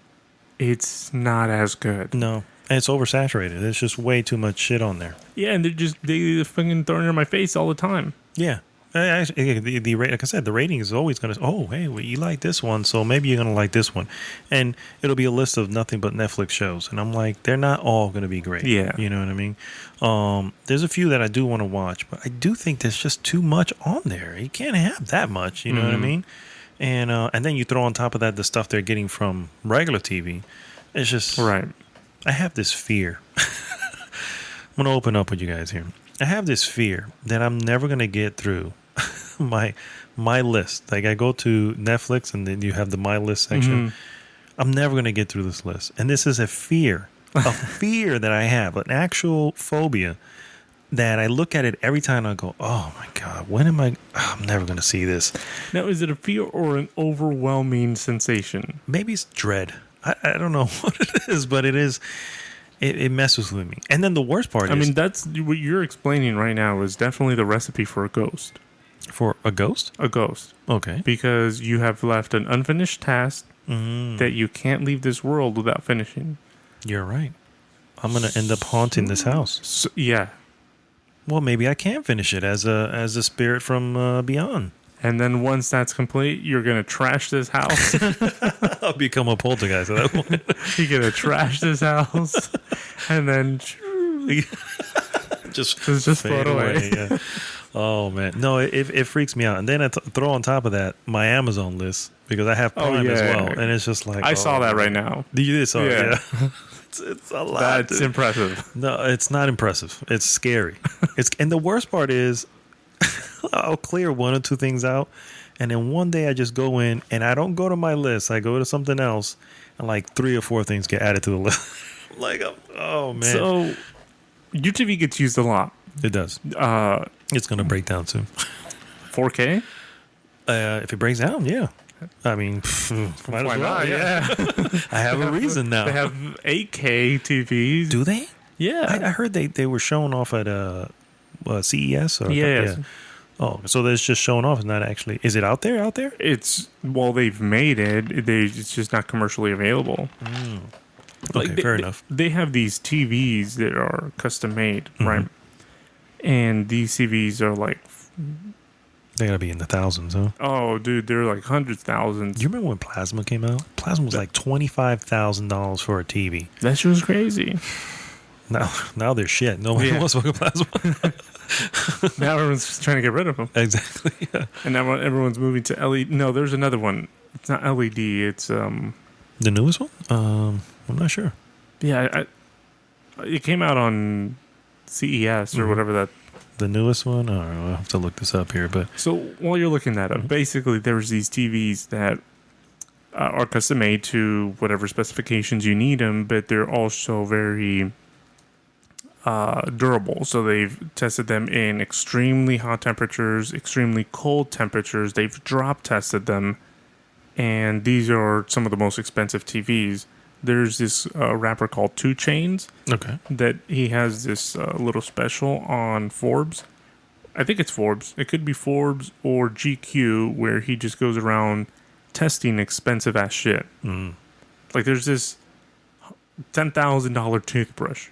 [SPEAKER 3] it's not as good.
[SPEAKER 2] No. And it's oversaturated. There's just way too much shit on there.
[SPEAKER 3] Yeah, and they fucking throwing it in my face all the time.
[SPEAKER 2] Yeah. Actually, like I said, the rating is always going to, hey, well, you like this one, so maybe you're going to like this one. And it'll be a list of nothing but Netflix shows. And I'm like, they're not all going to be great.
[SPEAKER 3] Yeah.
[SPEAKER 2] You know what I mean? There's a few that I do want to watch, but I do think there's just too much on there. You can't have that much. You know what I mean? And then you throw on top of that the stuff they're getting from regular TV. It's just
[SPEAKER 3] Right.
[SPEAKER 2] I have this fear. I'm gonna open up with you guys here. I have this fear that I'm never gonna get through my list. Like I go to Netflix and then you have the my list section. I'm never gonna get through this list, and this is a fear that I have, an actual phobia. That I look at it every time and I go, oh my God, when am I? I'm never going to see this.
[SPEAKER 3] Now, is it a fear or an overwhelming sensation?
[SPEAKER 2] Maybe it's dread. I don't know what it is, but it is. It messes with me. And then the worst part is.
[SPEAKER 3] I mean, that's what you're explaining right now is definitely the recipe for a ghost.
[SPEAKER 2] For a ghost?
[SPEAKER 3] A ghost.
[SPEAKER 2] Okay.
[SPEAKER 3] Because you have left an unfinished task that you can't leave this world without finishing.
[SPEAKER 2] You're right. I'm going to end up haunting this house.
[SPEAKER 3] So, yeah.
[SPEAKER 2] Well, maybe I can finish it as a spirit from beyond.
[SPEAKER 3] And then once that's complete, you're going to trash this house.
[SPEAKER 2] I'll become a poltergeist at that point.
[SPEAKER 3] You're going to trash this house. And then
[SPEAKER 2] just
[SPEAKER 3] float
[SPEAKER 2] fade
[SPEAKER 3] away.
[SPEAKER 2] Yeah. Oh, man. No, it freaks me out. And then I throw on top of that my Amazon list because I have Prime as well. And it's just like...
[SPEAKER 3] I saw that right now.
[SPEAKER 2] You did saw it,
[SPEAKER 3] Yeah.
[SPEAKER 2] It's a lot.
[SPEAKER 3] That's
[SPEAKER 2] dude.
[SPEAKER 3] impressive.
[SPEAKER 2] No, it's not impressive. It's scary. And the worst part is I'll clear one or two things out, and then one day I just go in and I don't go to my list. I go to something else, and like 3 or 4 things get added to the list. Like, oh man.
[SPEAKER 3] So UTV gets used a lot.
[SPEAKER 2] It does. It's gonna break down soon.
[SPEAKER 3] 4K?
[SPEAKER 2] If it breaks down, yeah. I mean, might
[SPEAKER 3] Why
[SPEAKER 2] as well,
[SPEAKER 3] not? Yeah.
[SPEAKER 2] I have a reason now.
[SPEAKER 3] They have 8K TVs.
[SPEAKER 2] Do they?
[SPEAKER 3] Yeah.
[SPEAKER 2] I heard they were showing off at CES. Or
[SPEAKER 3] Yes.
[SPEAKER 2] Yeah. Oh, so it's just showing off. It's not actually. Is it out there? Out there?
[SPEAKER 3] It's they've made it. It's just not commercially available.
[SPEAKER 2] Okay, fair enough.
[SPEAKER 3] They have these TVs that are custom made, right? And these TVs are like,
[SPEAKER 2] They gotta be in the thousands, huh?
[SPEAKER 3] oh, dude, they're like hundreds, thousands.
[SPEAKER 2] Do you remember when Plasma came out? Plasma was like $25,000 for a TV.
[SPEAKER 3] That shit was crazy.
[SPEAKER 2] Now they're shit. No one wants fucking Plasma.
[SPEAKER 3] Now everyone's trying to get rid of them.
[SPEAKER 2] Exactly. Yeah.
[SPEAKER 3] And now everyone's moving to LED. No, there's another one. It's not LED. It's
[SPEAKER 2] The newest one? I'm not sure.
[SPEAKER 3] yeah. It came out on CES or whatever that.
[SPEAKER 2] The newest one? I don't know. I'll have to look this up here. But
[SPEAKER 3] So while you're looking that up, basically there's these TVs that are custom made to whatever specifications you need them, but they're also very durable. So they've tested them in extremely hot temperatures, extremely cold temperatures. They've drop tested them, and these are some of the most expensive TVs. There's this rapper called 2 Chainz.
[SPEAKER 2] okay.
[SPEAKER 3] That he has this little special on Forbes. I think it's Forbes. It could be Forbes or GQ, where he just goes around testing expensive ass shit. Like there's this $10,000 toothbrush,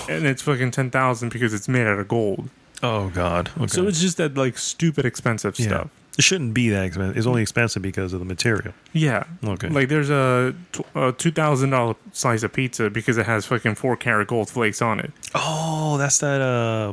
[SPEAKER 3] and it's fucking $10,000 because it's made out of gold.
[SPEAKER 2] Oh God. Okay.
[SPEAKER 3] So it's just that like stupid expensive stuff.
[SPEAKER 2] It shouldn't be that expensive. It's only expensive because of the material.
[SPEAKER 3] Yeah.
[SPEAKER 2] Okay.
[SPEAKER 3] Like there's a $2,000 slice of pizza because it has fucking 4-karat gold flakes on it.
[SPEAKER 2] Oh, that's that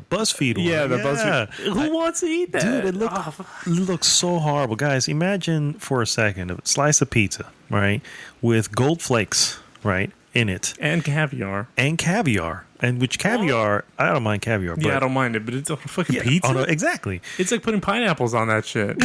[SPEAKER 2] BuzzFeed one.
[SPEAKER 3] Yeah, the BuzzFeed. Who wants to eat that?
[SPEAKER 2] Dude, it looks so horrible. Guys, imagine for a second a slice of pizza, right, with gold flakes, right, in it.
[SPEAKER 3] And caviar.
[SPEAKER 2] And caviar. And which caviar, I don't mind caviar. But
[SPEAKER 3] Yeah, I don't mind it, but it's a fucking pizza.
[SPEAKER 2] Oh, no, exactly.
[SPEAKER 3] It's like putting pineapples on that shit.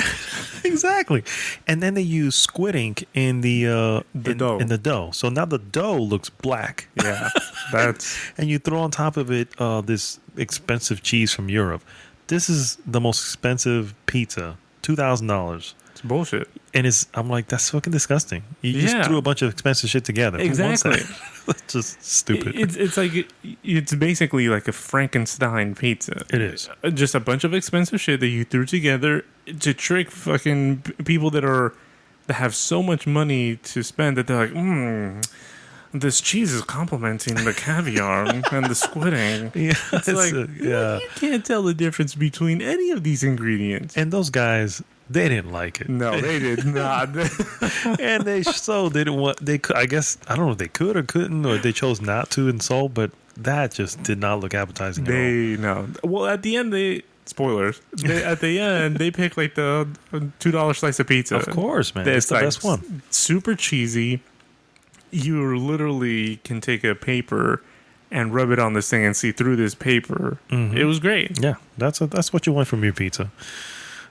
[SPEAKER 2] Exactly. And then they use squid ink in the
[SPEAKER 3] dough.
[SPEAKER 2] In the dough. So now the dough looks black.
[SPEAKER 3] Yeah, that's
[SPEAKER 2] And you throw on top of it this expensive cheese from Europe. This is the most expensive pizza, $2,000.
[SPEAKER 3] it's bullshit.
[SPEAKER 2] And I'm like, that's fucking disgusting. You just threw a bunch of expensive shit together. Who wants
[SPEAKER 3] Exactly.
[SPEAKER 2] that? That's just stupid.
[SPEAKER 3] It's like it's basically like a Frankenstein pizza.
[SPEAKER 2] It is.
[SPEAKER 3] Just a bunch of expensive shit that you threw together to trick fucking people that have so much money to spend that they're like, this cheese is complementing the caviar and the squid ink.
[SPEAKER 2] Yeah,
[SPEAKER 3] It's like,
[SPEAKER 2] yeah.
[SPEAKER 3] you can't tell the difference between any of these ingredients.
[SPEAKER 2] And those guys, they didn't like it.
[SPEAKER 3] No, they did not.
[SPEAKER 2] And they so didn't want. They could. I guess I don't know if they could or couldn't, or they chose not to insult. But that just did not look appetizing at all.
[SPEAKER 3] No. Well, at the end, spoilers. At the end, they pick like the $2 slice of pizza.
[SPEAKER 2] Of course, man.
[SPEAKER 3] It's
[SPEAKER 2] It's the
[SPEAKER 3] like
[SPEAKER 2] best one.
[SPEAKER 3] Super cheesy. You literally can take a paper and rub it on this thing and see through this paper.
[SPEAKER 2] Mm-hmm.
[SPEAKER 3] It was great.
[SPEAKER 2] Yeah, that's what you want from your pizza.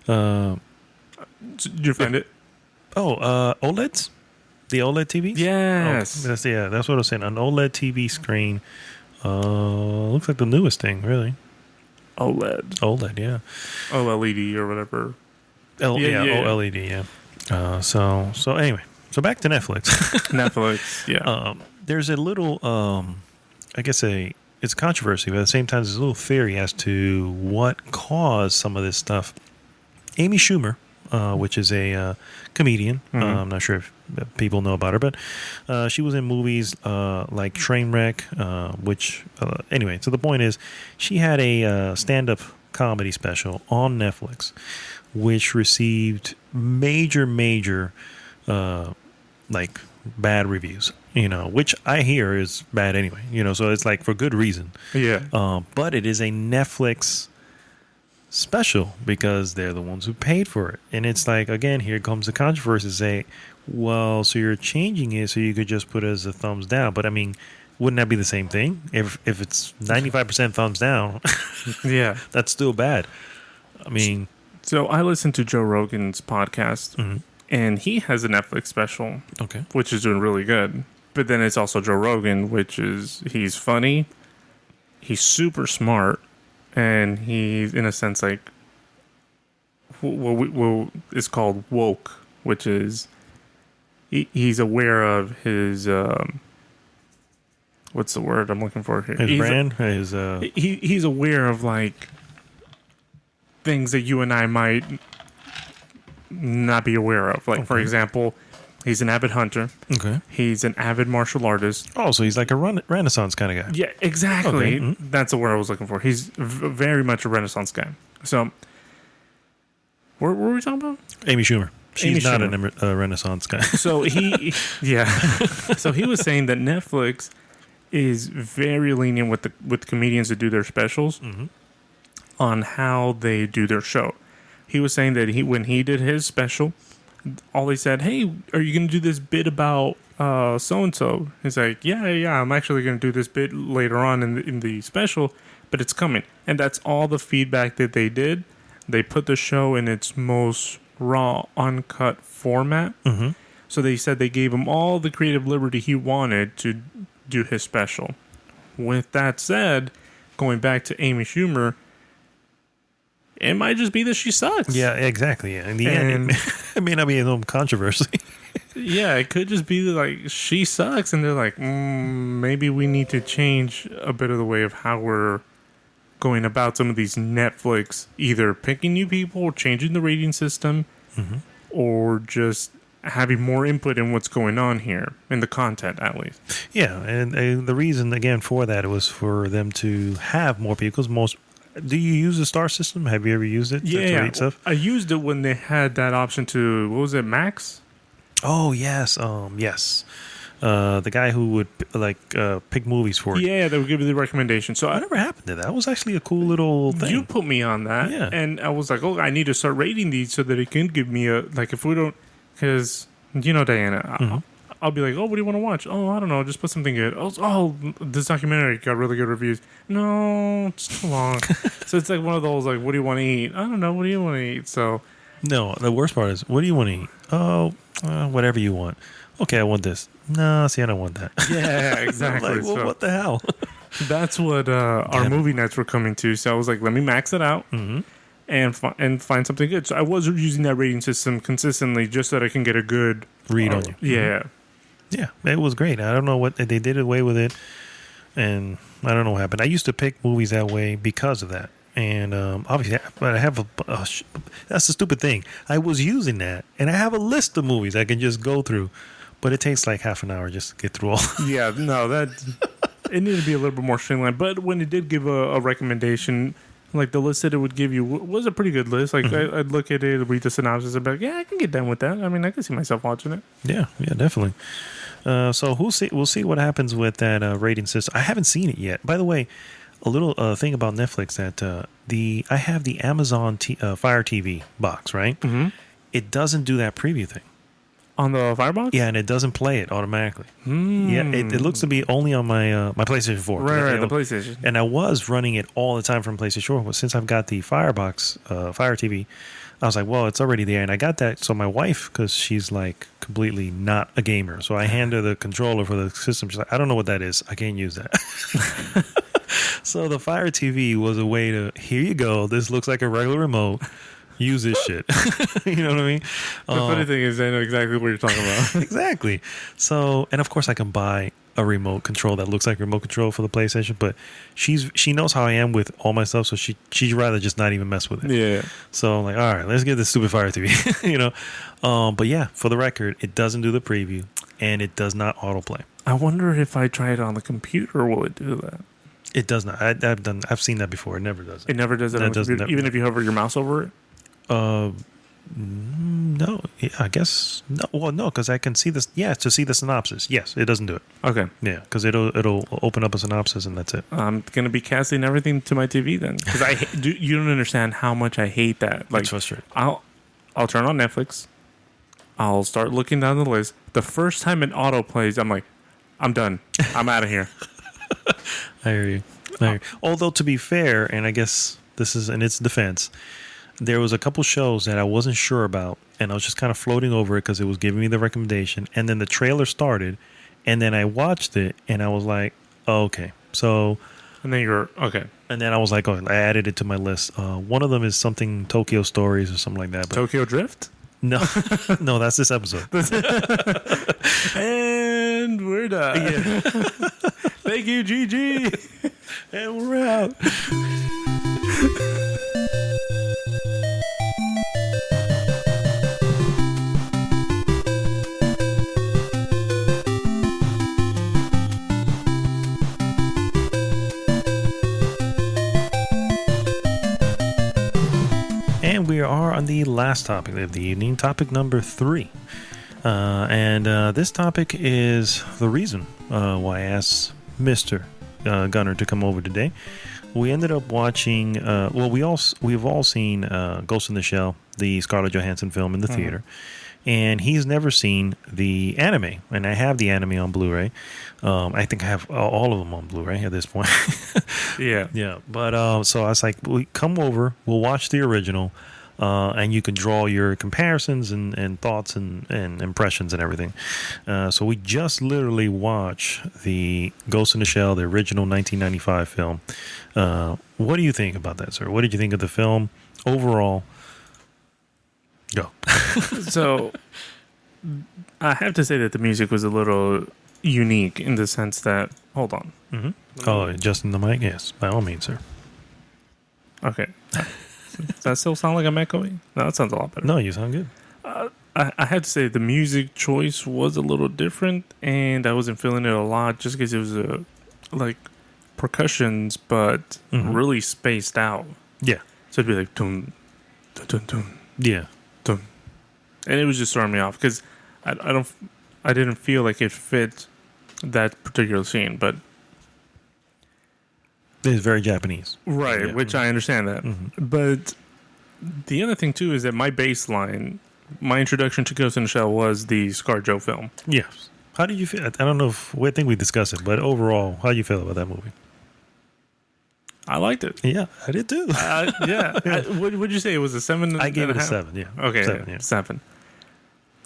[SPEAKER 3] Did you find it?
[SPEAKER 2] OLEDs? The OLED TVs?
[SPEAKER 3] Yes.
[SPEAKER 2] Oh, that's what I was saying. An OLED TV screen. Looks like the newest thing, really.
[SPEAKER 3] OLED.
[SPEAKER 2] OLED, yeah.
[SPEAKER 3] OLED or whatever.
[SPEAKER 2] OLED, yeah. So anyway, so back to Netflix.
[SPEAKER 3] Netflix, yeah.
[SPEAKER 2] There's a little, I guess it's controversy, but at the same time, there's a little theory as to what caused some of this stuff. Amy Schumer, which is a comedian. I'm not sure if people know about her, but she was in movies like Trainwreck, anyway, so the point is she had a stand-up comedy special on Netflix, which received major like bad reviews, which I hear is bad anyway, so it's like for good reason.
[SPEAKER 3] Yeah.
[SPEAKER 2] But it is a Netflix special because they're the ones who paid for it. And it's like, again, here comes the controversy. Say, well, so you're changing it so you could just put it as a thumbs down. But I mean, wouldn't that be the same thing? If it's 95% thumbs down,
[SPEAKER 3] Yeah.
[SPEAKER 2] that's still bad. I mean,
[SPEAKER 3] So I listened to Joe Rogan's podcast, and he has a Netflix special,
[SPEAKER 2] okay.
[SPEAKER 3] which is doing really good. But then it's also Joe Rogan, he's funny, he's super smart, and he's, in a sense, like, it's called woke, which is he's aware of his what's the word I'm looking for here?
[SPEAKER 2] His brand,
[SPEAKER 3] He's aware of like things that you and I might not be aware of. Like, for example, he's an avid hunter.
[SPEAKER 2] Okay.
[SPEAKER 3] He's an avid martial artist.
[SPEAKER 2] Oh, so he's like a Renaissance kind of guy.
[SPEAKER 3] Yeah, exactly.
[SPEAKER 2] Okay.
[SPEAKER 3] That's the word I was looking for. He's very much a Renaissance guy. So, what were we talking about?
[SPEAKER 2] Amy Schumer. She's
[SPEAKER 3] Amy
[SPEAKER 2] not
[SPEAKER 3] Schumer.
[SPEAKER 2] a Renaissance guy.
[SPEAKER 3] So yeah. So he was saying that Netflix is very lenient with comedians that do their specials on how they do their show. He was saying that when he did his special, all they said, "Hey, are you going to do this bit about so and so?" He's like, "Yeah, I'm actually going to do this bit later on in the special, but it's coming." And that's all the feedback that they did. They put the show in its most raw, uncut format. So they said they gave him all the creative liberty he wanted to do his special. With that said, going back to Amy Schumer, it might just be that she sucks.
[SPEAKER 2] Yeah, exactly. Yeah. In the end, it may not be a little controversy.
[SPEAKER 3] Yeah, it could just be like she sucks, and they're like, maybe we need to change a bit of the way of how we're going about some of these Netflix, either picking new people or changing the rating system, or just having more input in what's going on here, in the content at least.
[SPEAKER 2] Yeah, and the reason, again, for that, it was for them to have more people. Because do you use the star system? Have you ever used it to rate stuff?
[SPEAKER 3] I used it when they had that option to, what was it, Max?
[SPEAKER 2] Oh, yes. Yes. The guy who would pick movies for you.
[SPEAKER 3] Yeah, they would give you the recommendation. So
[SPEAKER 2] Whatever happened to that? That was actually a cool little thing.
[SPEAKER 3] You put me on that,
[SPEAKER 2] Yeah.
[SPEAKER 3] and I was like, "Oh, I need to start rating these so that it can give me a like." If we don't, because Diana, I'll be like, "Oh, what do you want to watch?" "Oh, I don't know, just put something good." "Oh, this documentary got really good reviews." "No, it's too long." So it's like one of those like, "What do you want to eat?" "I don't know. What do you want to eat?" So
[SPEAKER 2] No, the worst part is, what do you want to eat? Oh, whatever you want. Okay, I want this. No, see, I don't want that.
[SPEAKER 3] yeah, exactly.
[SPEAKER 2] Like, well,
[SPEAKER 3] So
[SPEAKER 2] what the hell?
[SPEAKER 3] that's what our movie nights were coming to. So I was like, let me max it out. And find something good. So I was using that rating system consistently just so that I can get a good
[SPEAKER 2] Read on you.
[SPEAKER 3] Yeah.
[SPEAKER 2] Yeah, it was great. I don't know what they did away with it, and I don't know what happened. I used to pick movies that way because of that, and obviously, but I have that's the stupid thing. I was using that, and I have a list of movies I can just go through, but it takes like half an hour just to get through all.
[SPEAKER 3] Yeah, no, that it needed to be a little bit more streamlined. But when it did give a recommendation, like the list that it would give you was a pretty good list. Like I'd look at it, read the synopsis, and be like, yeah, I can get done with that. I mean, I can see myself watching it.
[SPEAKER 2] Yeah, definitely. So we'll see what happens with that rating system. I haven't seen it yet. By the way, a little thing about Netflix that I have the Amazon Fire TV box, right?
[SPEAKER 3] Mm-hmm.
[SPEAKER 2] It doesn't do that preview thing.
[SPEAKER 3] On the Firebox?
[SPEAKER 2] Yeah, and it doesn't play it automatically.
[SPEAKER 3] Mm.
[SPEAKER 2] Yeah, it looks to be only on my my PlayStation 4.
[SPEAKER 3] Right, the PlayStation.
[SPEAKER 2] And I was running it all the time from PlayStation 4, but since I've got the Firebox Fire TV, I was like, well, it's already there. And I got that. So my wife, because she's like completely not a gamer, so I hand her the controller for the system. She's like, I don't know what that is. I can't use that. So the Fire TV was a way to, here you go. This looks like a regular remote. Use this shit. You know what I mean?
[SPEAKER 3] The funny thing is, I know exactly what you're talking about.
[SPEAKER 2] Exactly. So, and of course, I can buy a remote control that looks like a remote control for the PlayStation, but she knows how I am with all my stuff, so she'd rather just not even mess with it.
[SPEAKER 3] Yeah.
[SPEAKER 2] So I'm like, all right, let's get this stupid Fire TV. You know. But yeah, for the record, it doesn't do the preview, and it does not autoplay.
[SPEAKER 3] I wonder if I try it on the computer, will it do that?
[SPEAKER 2] It does not. I've seen that before. It never does it.
[SPEAKER 3] It never does that on the computer, even if you hover your mouse over it?
[SPEAKER 2] No, yeah, I guess no. Well, no, because I can see this. Yeah, to see the synopsis. Yes, it doesn't do it.
[SPEAKER 3] Okay.
[SPEAKER 2] Yeah, because it'll open up a synopsis and that's it.
[SPEAKER 3] I'm gonna be casting everything to my TV then, because you don't understand how much I hate that. Like,
[SPEAKER 2] it's frustrating.
[SPEAKER 3] I'll turn on Netflix. I'll start looking down the list. The first time it auto plays, I'm like, I'm done. I'm out of here.
[SPEAKER 2] I hear you. Although to be fair, and I guess this is in its defense, there was a couple shows that I wasn't sure about, and I was just kind of floating over it because it was giving me the recommendation. And then the trailer started, and then I watched it, and I was like, oh, okay. So,
[SPEAKER 3] and then you're okay.
[SPEAKER 2] And then I was like, oh, I added it to my list. One of them is something Tokyo Stories or something like that. But
[SPEAKER 3] Tokyo Drift?
[SPEAKER 2] No, no, that's this episode.
[SPEAKER 3] And we're done.
[SPEAKER 2] Yeah.
[SPEAKER 3] Thank you, GG.
[SPEAKER 2] And we're out. And we are on the last topic of the evening, topic number 3. And this topic is the reason why I asked Mr. Gunner to come over today. We ended up watching, we've all seen Ghost in the Shell, the Scarlett Johansson film in the theater. And he's never seen the anime. And I have the anime on Blu-ray. I think I have all of them on Blu-ray at this point.
[SPEAKER 3] Yeah.
[SPEAKER 2] Yeah. But so I was like, come over, we'll watch the original. And you can draw your comparisons and thoughts and impressions and everything. So we just literally watched the Ghost in the Shell, the original 1995 film. What do you think about that, sir? What did you think of the film overall? Go.
[SPEAKER 3] So I have to say that the music was a little unique in the sense that, hold on.
[SPEAKER 2] Mm-hmm. Oh, adjusting the mic? Yes, by all means, sir.
[SPEAKER 3] Okay. Does that still sound like I'm echoing? No, that sounds a lot better.
[SPEAKER 2] No, you sound good.
[SPEAKER 3] I had to say the music choice was a little different, and I wasn't feeling it a lot just because it was like percussions, but really spaced out.
[SPEAKER 2] Yeah.
[SPEAKER 3] So it'd be like dun dun dun dun.
[SPEAKER 2] Yeah.
[SPEAKER 3] Dun. And it was just throwing me off because I didn't feel like it fit that particular scene, but.
[SPEAKER 2] It's very Japanese.
[SPEAKER 3] Right, yeah. Which I understand that. Mm-hmm. But the other thing, too, is that my baseline, my introduction to Ghost in the Shell was the ScarJo film.
[SPEAKER 2] Yes. How did you feel? I don't know I think we discussed it, but overall, how do you feel about that movie?
[SPEAKER 3] I liked it.
[SPEAKER 2] Yeah, I did too.
[SPEAKER 3] Yeah. What would you say? It was a 7?
[SPEAKER 2] I gave it a 7, yeah.
[SPEAKER 3] Okay, 7.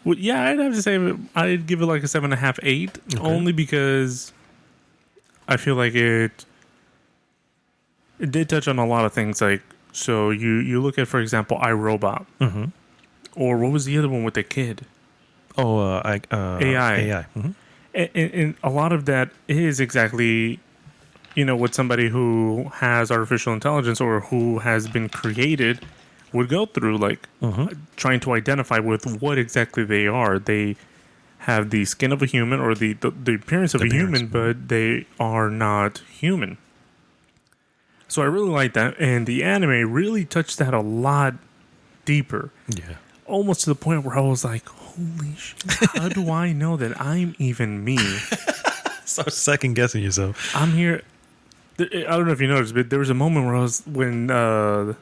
[SPEAKER 3] Well, yeah, I'd have to say I'd give it like a 7.5, 8, only because I feel like it did touch on a lot of things. Like, so you look at, for example, iRobot, or what was the other one with the kid?
[SPEAKER 2] Oh, AI.
[SPEAKER 3] AI. Mm-hmm. And a lot of that is exactly, what somebody who has artificial intelligence or who has been created would go through, like trying to identify with what exactly they are. They have the skin of a human or the appearance of a human, but they are not human. So I really like that, and the anime really touched that a lot deeper.
[SPEAKER 2] Yeah.
[SPEAKER 3] Almost to the point where I was like, holy shit, how do I know that I'm even me?
[SPEAKER 2] Start second guessing yourself.
[SPEAKER 3] I'm here. I don't know if you noticed, but there was a moment where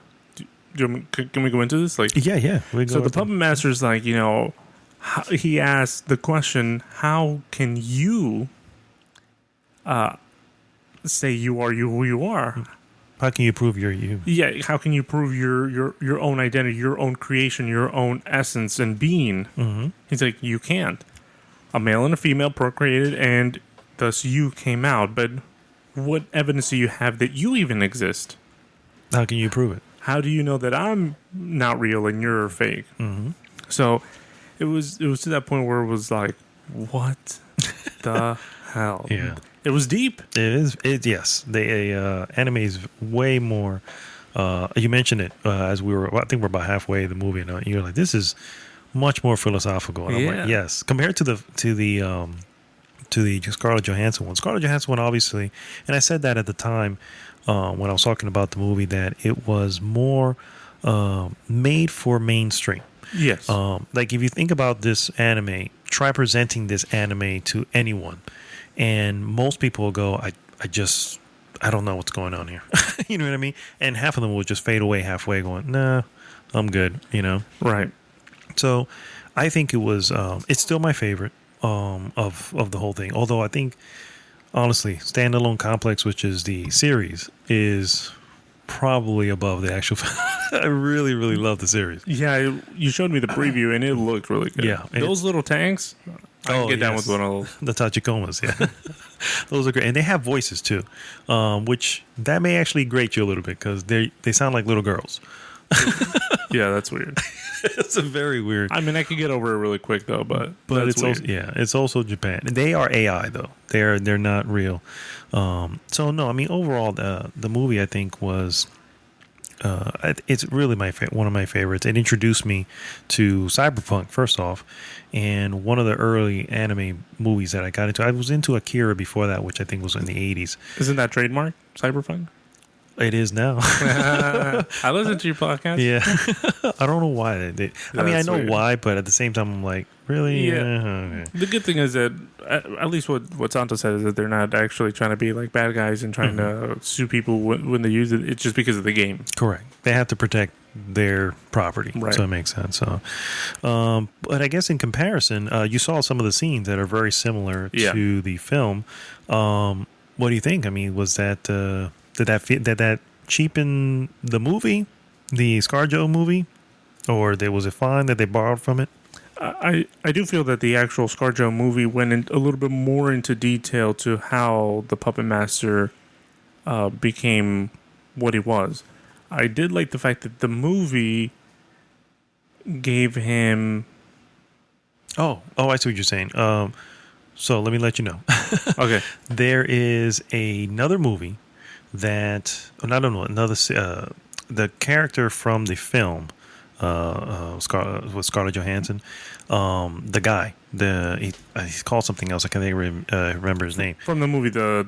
[SPEAKER 3] can we go into this? Like,
[SPEAKER 2] Yeah.
[SPEAKER 3] so the puppet master's like, he asked the question, how can you say you are who you are?
[SPEAKER 2] How can you prove you're you?
[SPEAKER 3] Yeah, how can you prove your own identity, your own creation, your own essence and being?
[SPEAKER 2] Mm-hmm.
[SPEAKER 3] He's like, you can't. A male and a female procreated, and thus you came out. But what evidence do you have that you even exist?
[SPEAKER 2] How can you prove it?
[SPEAKER 3] How do you know that I'm not real and you're fake?
[SPEAKER 2] Mm-hmm.
[SPEAKER 3] So it was to that point where it was like, what the hell?
[SPEAKER 2] Yeah.
[SPEAKER 3] It was deep.
[SPEAKER 2] It is. Yes. The anime is way more. You mentioned it as we were. I think we're about halfway the movie, and you're like, "This is much more philosophical." And I'm like, "Yes." Compared to the Scarlett Johansson one. Scarlett Johansson one, obviously, and I said that at the time when I was talking about the movie that it was more made for mainstream.
[SPEAKER 3] Yes.
[SPEAKER 2] Like if you think about this anime, try presenting this anime to anyone. And most people will go, I don't know what's going on here. You know what I mean? And half of them will just fade away halfway going, nah, I'm good,
[SPEAKER 3] Right.
[SPEAKER 2] So I think it was, it's still my favorite of the whole thing. Although I think, honestly, Standalone Complex, which is the series, is probably above the actual I really, really love the series.
[SPEAKER 3] Yeah, you showed me the preview, and it looked really good.
[SPEAKER 2] Yeah.
[SPEAKER 3] Those little tanks, I can get down with one of those.
[SPEAKER 2] The Tachikomas, yeah. Those are great. And they have voices, too, which that may actually grate you a little bit because they sound like little girls.
[SPEAKER 3] Yeah, that's weird.
[SPEAKER 2] It's a very weird.
[SPEAKER 3] I mean, I could get over it really quick, though, but
[SPEAKER 2] it's
[SPEAKER 3] weird.
[SPEAKER 2] also, it's also Japan. They are AI, though. They're not real. So, no, I mean, overall, the movie, I think, was... it's really one of my favorites. It introduced me to cyberpunk first off, and one of the early anime movies that I got into. I was into Akira before that, which I think was in the 80s.
[SPEAKER 3] Isn't that trademark cyberpunk?
[SPEAKER 2] It is now.
[SPEAKER 3] I listen to your podcast.
[SPEAKER 2] Yeah, I don't know why they did. I mean, I know
[SPEAKER 3] weird.
[SPEAKER 2] why, but at the same time, I'm like, really?
[SPEAKER 3] Yeah.
[SPEAKER 2] Okay.
[SPEAKER 3] The good thing is that, at least what Santo said, is that they're not actually trying to be like bad guys and trying to sue people when they use it. It's just because of the game.
[SPEAKER 2] Correct. They have to protect their property,
[SPEAKER 3] right.
[SPEAKER 2] So it makes sense. So, but I guess in comparison, you saw some of the scenes that are very similar to the film. What do you think? I mean, was that did that cheapen the movie, the ScarJo movie, or was it fine that they borrowed from it?
[SPEAKER 3] I do feel that the actual ScarJo movie went a little bit more into detail to how the Puppet Master became what he was. I did like the fact that the movie gave him...
[SPEAKER 2] Oh, I see what you're saying. So let me let you know.
[SPEAKER 3] Okay.
[SPEAKER 2] There is another movie that... the character from the film... with Scarlett Johansson, the guy, he's called something else. I can't remember his name.
[SPEAKER 3] From the movie, the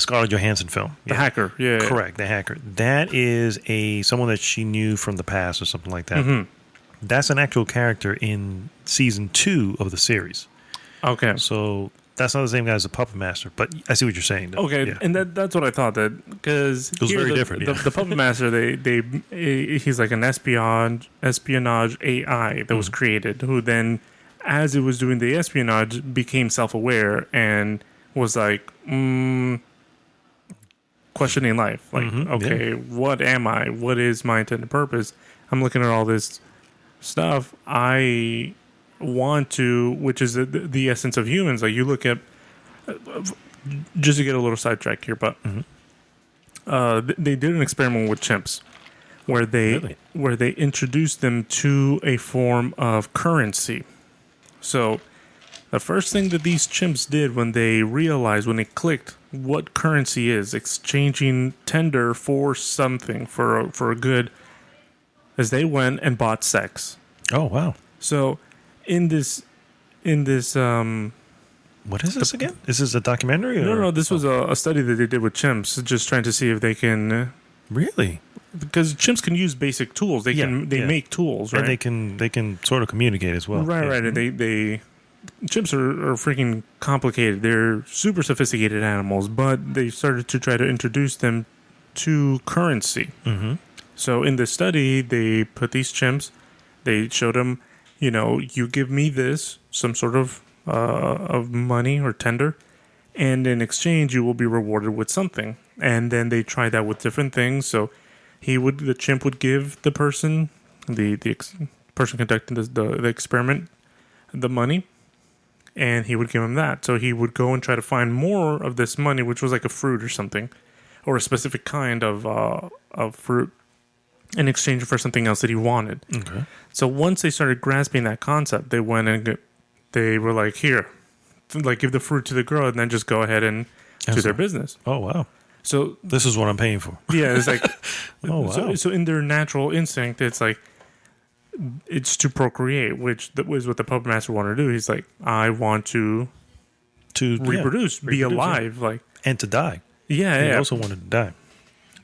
[SPEAKER 2] Scarlett Johansson film,
[SPEAKER 3] the hacker, yeah,
[SPEAKER 2] correct, the hacker. That is someone that she knew from the past or something like that.
[SPEAKER 3] Mm-hmm.
[SPEAKER 2] That's an actual character in season 2 of the series.
[SPEAKER 3] Okay,
[SPEAKER 2] so that's not the same guy as the Puppet Master, but I see what you're saying, though.
[SPEAKER 3] Okay,
[SPEAKER 2] yeah.
[SPEAKER 3] And that's what I thought, that because
[SPEAKER 2] it was very different.
[SPEAKER 3] The Puppet Master, he's like an espionage AI that was created, who then, as it was doing the espionage, became self-aware and was like questioning life. Like, okay, what am I? What is my intended purpose? I'm looking at all this stuff. I want to, which is the essence of humans. Like, you look at, just to get a little sidetrack here, but they did an experiment with chimps where they introduced them to a form of currency. So the first thing that these chimps did when they clicked what currency is, exchanging tender for something, for a good, is they went and bought sex.
[SPEAKER 2] Oh, wow.
[SPEAKER 3] So in this
[SPEAKER 2] what is this again? Is this a documentary?
[SPEAKER 3] No, this was a study that they did with chimps, just trying to see if they can
[SPEAKER 2] really,
[SPEAKER 3] because chimps can use basic tools. They make tools, right?
[SPEAKER 2] And they can sort of communicate as well.
[SPEAKER 3] Right. And chimps are freaking complicated. They're super sophisticated animals, but they started to try to introduce them to currency.
[SPEAKER 2] Mm-hmm.
[SPEAKER 3] So in this study, they put these chimps, they showed them, you give me this, some sort of money or tender, and in exchange, you will be rewarded with something. And then they tried that with different things. So the chimp would give the person, the person conducting the experiment, the money, and he would give him that. So he would go and try to find more of this money, which was like a fruit or something, or a specific kind of fruit, in exchange for something else that he wanted.
[SPEAKER 2] Okay.
[SPEAKER 3] So once they started grasping that concept, they went and they were like, here, like give the fruit to the girl, and then just go ahead and do their business.
[SPEAKER 2] Oh, wow.
[SPEAKER 3] So
[SPEAKER 2] This is what I'm paying for.
[SPEAKER 3] yeah, it's like,
[SPEAKER 2] Oh, wow.
[SPEAKER 3] so in their natural instinct, it's like, it's to procreate, which was what the puppet master wanted to do. He's like, I want to reproduce, be alive, like,
[SPEAKER 2] and to die.
[SPEAKER 3] yeah,
[SPEAKER 2] He
[SPEAKER 3] yeah.
[SPEAKER 2] also wanted to die.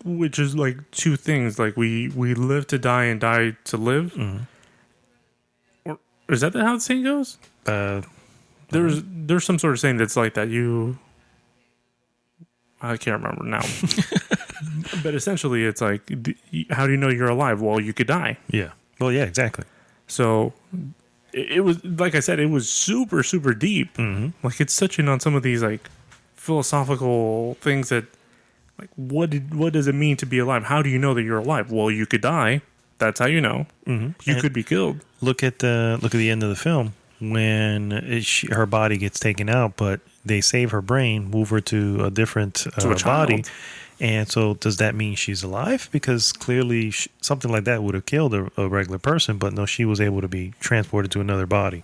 [SPEAKER 3] Which is like two things, like we live to die and die to live.
[SPEAKER 2] Mm-hmm.
[SPEAKER 3] Or is that how the saying goes? There's some sort of saying that's like that. I can't remember now. But essentially, it's like, how do you know you're alive? Well, you could die.
[SPEAKER 2] Yeah. Well, yeah, exactly.
[SPEAKER 3] So it was, like I said, it was super, super deep.
[SPEAKER 2] Mm-hmm.
[SPEAKER 3] Like, it's touching on some of these like philosophical things that, like, what does it mean to be alive? How do you know that you're alive? Well, you could die. That's how you know.
[SPEAKER 2] Mm-hmm.
[SPEAKER 3] You could be killed.
[SPEAKER 2] Look at the end of the film when her body gets taken out, but they save her brain, move her to a different body. And so does that mean she's alive? Because clearly something like that would have killed a regular person, but no, she was able to be transported to another body.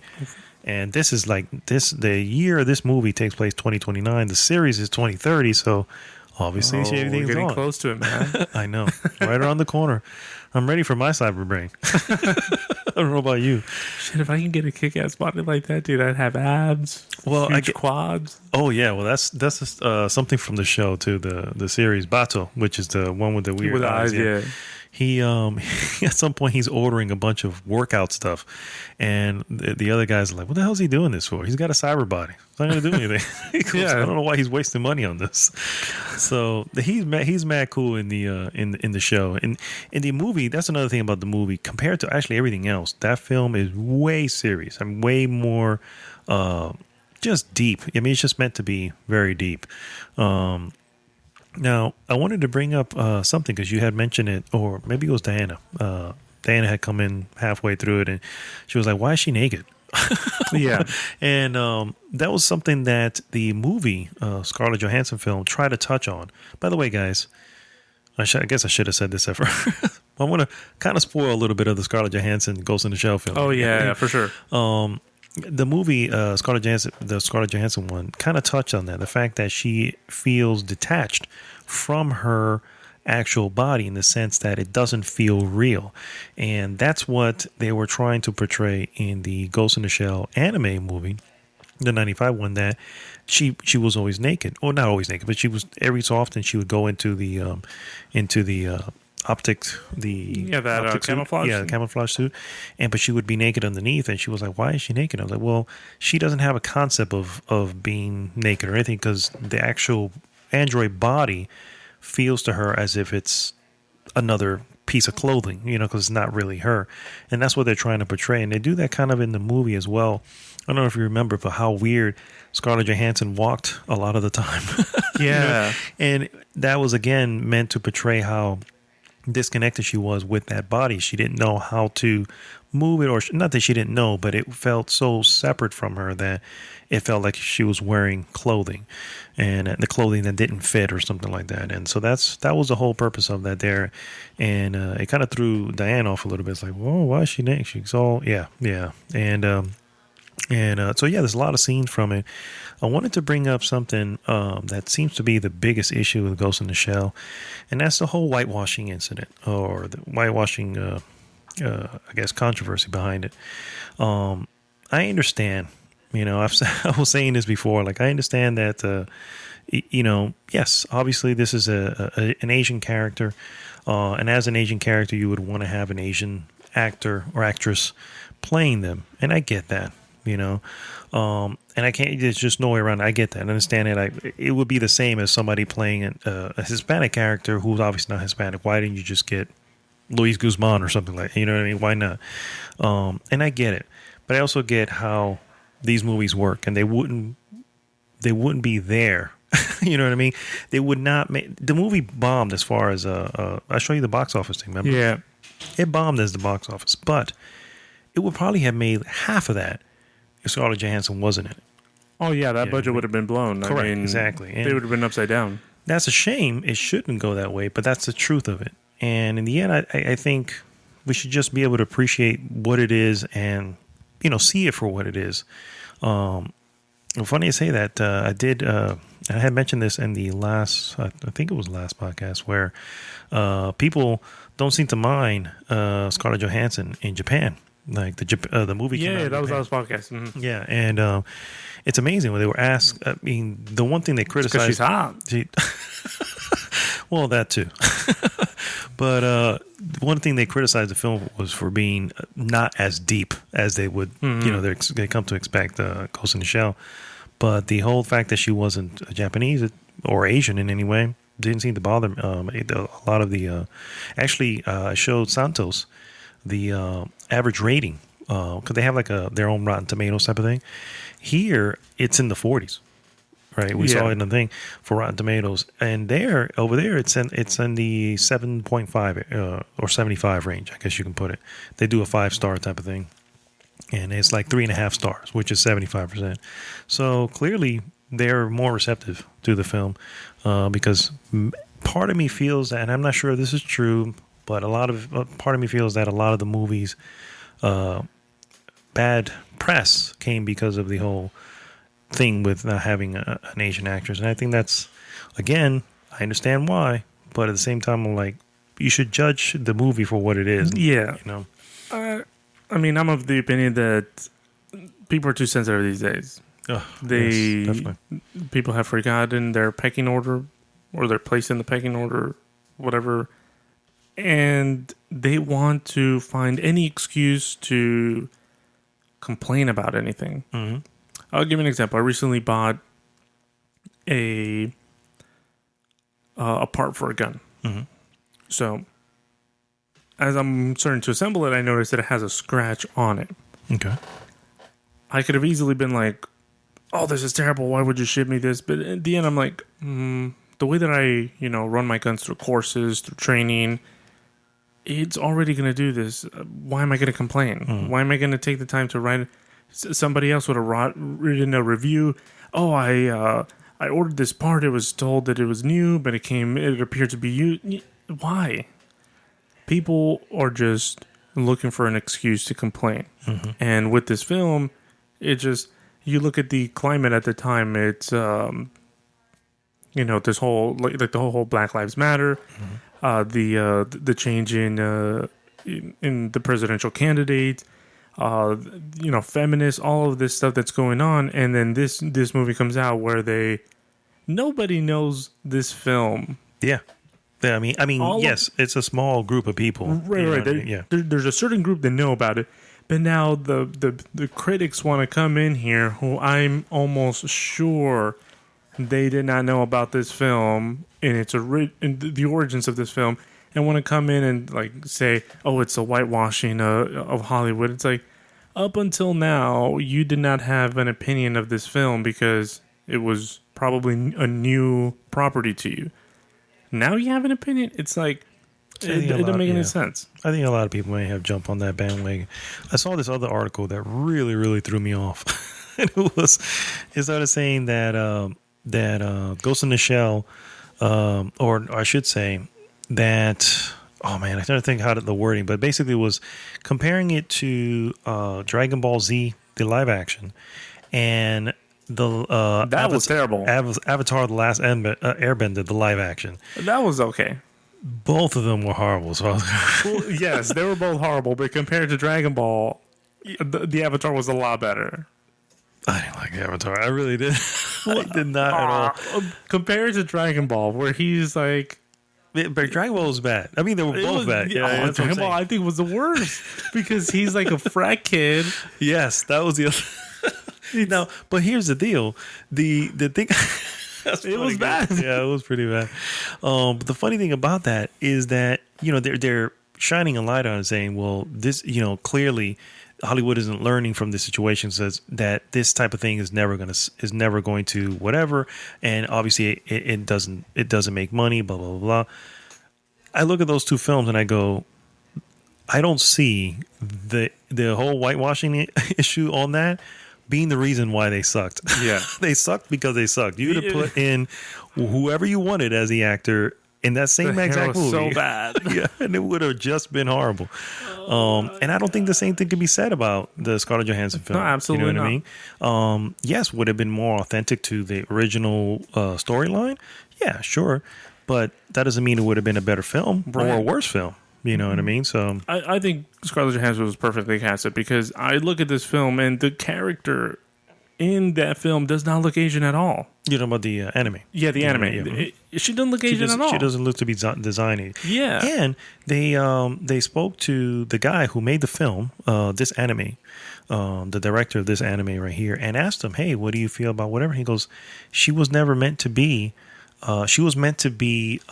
[SPEAKER 2] And this is like the year this movie takes place, 2029. The series is 2030, so obviously everything's
[SPEAKER 3] we're getting
[SPEAKER 2] on.
[SPEAKER 3] close to it, man.
[SPEAKER 2] I know. Right around the corner. I'm ready for my cyber brain. I don't know about you.
[SPEAKER 3] Shit, if I can get a kick-ass body like that, dude, I'd have abs.
[SPEAKER 2] Well,
[SPEAKER 3] huge quads.
[SPEAKER 2] Oh yeah, well that's something from the show too, the series Bato, which is the one with the weird
[SPEAKER 3] With the
[SPEAKER 2] eyes.
[SPEAKER 3] yeah.
[SPEAKER 2] He at some point he's ordering a bunch of workout stuff, and the other guys are like, "What the hell is he doing this for? He's got a cyber body. It's not going to do anything." He goes,
[SPEAKER 3] Yeah.
[SPEAKER 2] I don't know why he's wasting money on this. So he's mad cool in the show. In the movie, that's another thing about the movie compared to actually everything else. That film is way serious. I mean, way more just deep. I mean, it's just meant to be very deep. Now, I wanted to bring up something because you had mentioned it, or maybe it was Diana. Diana had come in halfway through it, and she was like, "Why is she naked?"
[SPEAKER 3] Yeah.
[SPEAKER 2] And that was something that the movie Scarlett Johansson film tried to touch on. By the way, guys, I guess I should have said this at first. I want to kind of spoil a little bit of the Scarlett Johansson Ghost in the Shell film.
[SPEAKER 3] Oh, yeah, for sure.
[SPEAKER 2] The movie the Scarlett Johansson one kind of touched on that, the fact that she feels detached from her actual body in the sense that it doesn't feel real, and that's what they were trying to portray in the Ghost in the Shell anime movie, the 95 one, that she was always naked, or not always naked, but she was every so often she would go into the optic
[SPEAKER 3] camouflage.
[SPEAKER 2] Yeah, the camouflage suit, but she would be naked underneath, and she was like, "Why is she naked?" I was like, "Well, she doesn't have a concept of being naked or anything because the actual android body feels to her as if it's another piece of clothing, because it's not really her." And that's what they're trying to portray, and they do that kind of in the movie as well. I don't know if you remember, but how weird Scarlett Johansson walked a lot of the time.
[SPEAKER 3] Yeah.
[SPEAKER 2] And that was again meant to portray how disconnected she was with that body. She didn't know how to move it, or not that she didn't know, but it felt so separate from her that it felt like she was wearing clothing, and the clothing that didn't fit or something like that. And so that was the whole purpose of that there. And it kind of threw Diane off a little bit. It's like, whoa, why is she naked? She's all yeah. And so yeah, there's a lot of scenes from it. I wanted to bring up something that seems to be the biggest issue with Ghost in the Shell, and that's the whole whitewashing incident, or the whitewashing, I guess, controversy behind it. I understand, I was saying this before, like I understand that, yes, obviously this is an Asian character, and as an Asian character, you would want to have an Asian actor or actress playing them, and I get that. you know. And I can't. There's just no way around it. I get that. I understand it. It would be the same as somebody playing a Hispanic character who's obviously not Hispanic. Why didn't you just get Luis Guzman or something like that? You know what I mean? Why not? And I get it, but I also get how these movies work, and they wouldn't be there. You know what I mean? They would not make the movie bombed as far as I'll show you the box office thing. Remember?
[SPEAKER 3] Yeah,
[SPEAKER 2] it bombed as the box office, but it would probably have made half of that if Scarlett Johansson wasn't in it.
[SPEAKER 3] Oh yeah, that budget would have been blown.
[SPEAKER 2] Correct,
[SPEAKER 3] I mean,
[SPEAKER 2] exactly. And
[SPEAKER 3] they would have been upside down.
[SPEAKER 2] that's a shame. It shouldn't go that way, but that's the truth of it. And in the end, I think we should just be able to appreciate what it is and see it for what it is. Funny to say that I had mentioned this in the last, I think it was last podcast, where people don't seem to mind Scarlett Johansson in Japan. Like the movie came out.
[SPEAKER 3] Yeah,
[SPEAKER 2] in
[SPEAKER 3] that was
[SPEAKER 2] Japan.
[SPEAKER 3] last podcast. Mm-hmm.
[SPEAKER 2] Yeah, and it's amazing when they were asked. I mean, the one thing they criticized.
[SPEAKER 3] Because she's hot.
[SPEAKER 2] Well, that too. But one thing they criticized the film was for being not as deep as they would, they come to expect Ghost in the Shell. But the whole fact that she wasn't Japanese or Asian in any way didn't seem to bother me. A lot of the actually showed Santos the average rating because they have like their own Rotten Tomatoes type of thing. Here, it's in the 40s. Right, we saw it in the thing for Rotten Tomatoes, and over there, it's in the 7.5 or 75 range. I guess you can put it. They do a 5-star type of thing, and it's like 3.5 stars, which is 75%. So clearly, they're more receptive to the film because part of me feels that, and I'm not sure if this is true, but part of me feels that a lot of the movies' bad press came because of the whole thing with not having an Asian actress. And I think that's, again, I understand why, but at the same time, I'm like, you should judge the movie for what it is.
[SPEAKER 3] Yeah. I mean, I'm of the opinion that people are too sensitive these days.
[SPEAKER 2] Yes,
[SPEAKER 3] people have forgotten their pecking order or their place in the pecking order, whatever. And they want to find any excuse to complain about anything.
[SPEAKER 2] Mm-hmm.
[SPEAKER 3] I'll give you an example. I recently bought a part for a gun.
[SPEAKER 2] Mm-hmm.
[SPEAKER 3] So, as I'm starting to assemble it, I noticed that it has a scratch on it.
[SPEAKER 2] Okay.
[SPEAKER 3] I could have easily been like, "Oh, this is terrible. Why would you ship me this?" But at the end, I'm like, the way that I, run my guns through courses, through training, it's already going to do this. Why am I going to complain?
[SPEAKER 2] Mm.
[SPEAKER 3] Why am I going to take the time to write? Somebody else would have written a review. Oh, I ordered this part. It was told that it was new, but it appeared to be used. Why? People are just looking for an excuse to complain.
[SPEAKER 2] Mm-hmm.
[SPEAKER 3] And with this film, you look at the climate at the time. It's this whole like the whole Black Lives Matter, the change in the presidential candidate. Feminists, all of this stuff that's going on, and then this movie comes out where nobody knows this film.
[SPEAKER 2] Yeah. I mean, yes, it's a small group of people.
[SPEAKER 3] Right. There's a certain group that know about it, but now the critics want to come in here who I'm almost sure they did not know about this film and the origins of this film, and want to come in and like say, "Oh, it's a whitewashing of Hollywood." It's like, up until now, you did not have an opinion of this film because it was probably a new property to you. Now you have an opinion. It's like it doesn't make any sense.
[SPEAKER 2] I think a lot of people may have jumped on that bandwagon. I saw this other article that really, really threw me off. And it started saying that Ghost in the Shell, or I should say that. Oh man, I started to think how the wording, but basically it was comparing it to Dragon Ball Z, the live action, and the
[SPEAKER 3] that was terrible.
[SPEAKER 2] Avatar: The Last Airbender, the live action.
[SPEAKER 3] That was okay.
[SPEAKER 2] Both of them were horrible. So
[SPEAKER 3] well, yes, they were both horrible, but compared to Dragon Ball, the Avatar was a lot better.
[SPEAKER 2] I didn't like Avatar. I really did. I did not at all.
[SPEAKER 3] Compared to Dragon Ball, where he's like.
[SPEAKER 2] But Dragon Ball was bad. I mean, they were both bad. Yeah,
[SPEAKER 3] Dragon Ball, I think, was the worst because he's like a frat kid.
[SPEAKER 2] Yes, that was the other. No, but here's the deal. The thing
[SPEAKER 3] It was bad.
[SPEAKER 2] Yeah, it was pretty bad. But the funny thing about that is that, they're shining a light on it, saying, well, this, clearly Hollywood isn't learning from this situation, says that this type of thing is never going to whatever, and obviously it doesn't make money, blah blah blah. I look at those two films and I go, I don't see the whole whitewashing issue on that being the reason why they sucked.
[SPEAKER 3] Yeah.
[SPEAKER 2] They sucked because they sucked. You would have put in whoever you wanted as the actor in that same exact movie.
[SPEAKER 3] So bad.
[SPEAKER 2] Yeah, and it would have just been horrible. And I don't think the same thing can be said about the Scarlett Johansson film.
[SPEAKER 3] No, absolutely
[SPEAKER 2] You know what I mean? Yes, would have been more authentic to the original storyline. Yeah, sure. But that doesn't mean it would have been a better film or a worse film. You know what I mean? So
[SPEAKER 3] I think Scarlett Johansson was perfectly casted because I look at this film and the character in that film does not look Asian at all.
[SPEAKER 2] You know about the anime?
[SPEAKER 3] Yeah, the anime.
[SPEAKER 2] Yeah.
[SPEAKER 3] She doesn't look Asian at all.
[SPEAKER 2] She doesn't look to be designing.
[SPEAKER 3] Yeah.
[SPEAKER 2] And they spoke to the guy who made the film, this anime, the director of this anime right here, and asked him, "Hey, what do you feel about whatever?" He goes, "She was never meant to be. She was meant to be."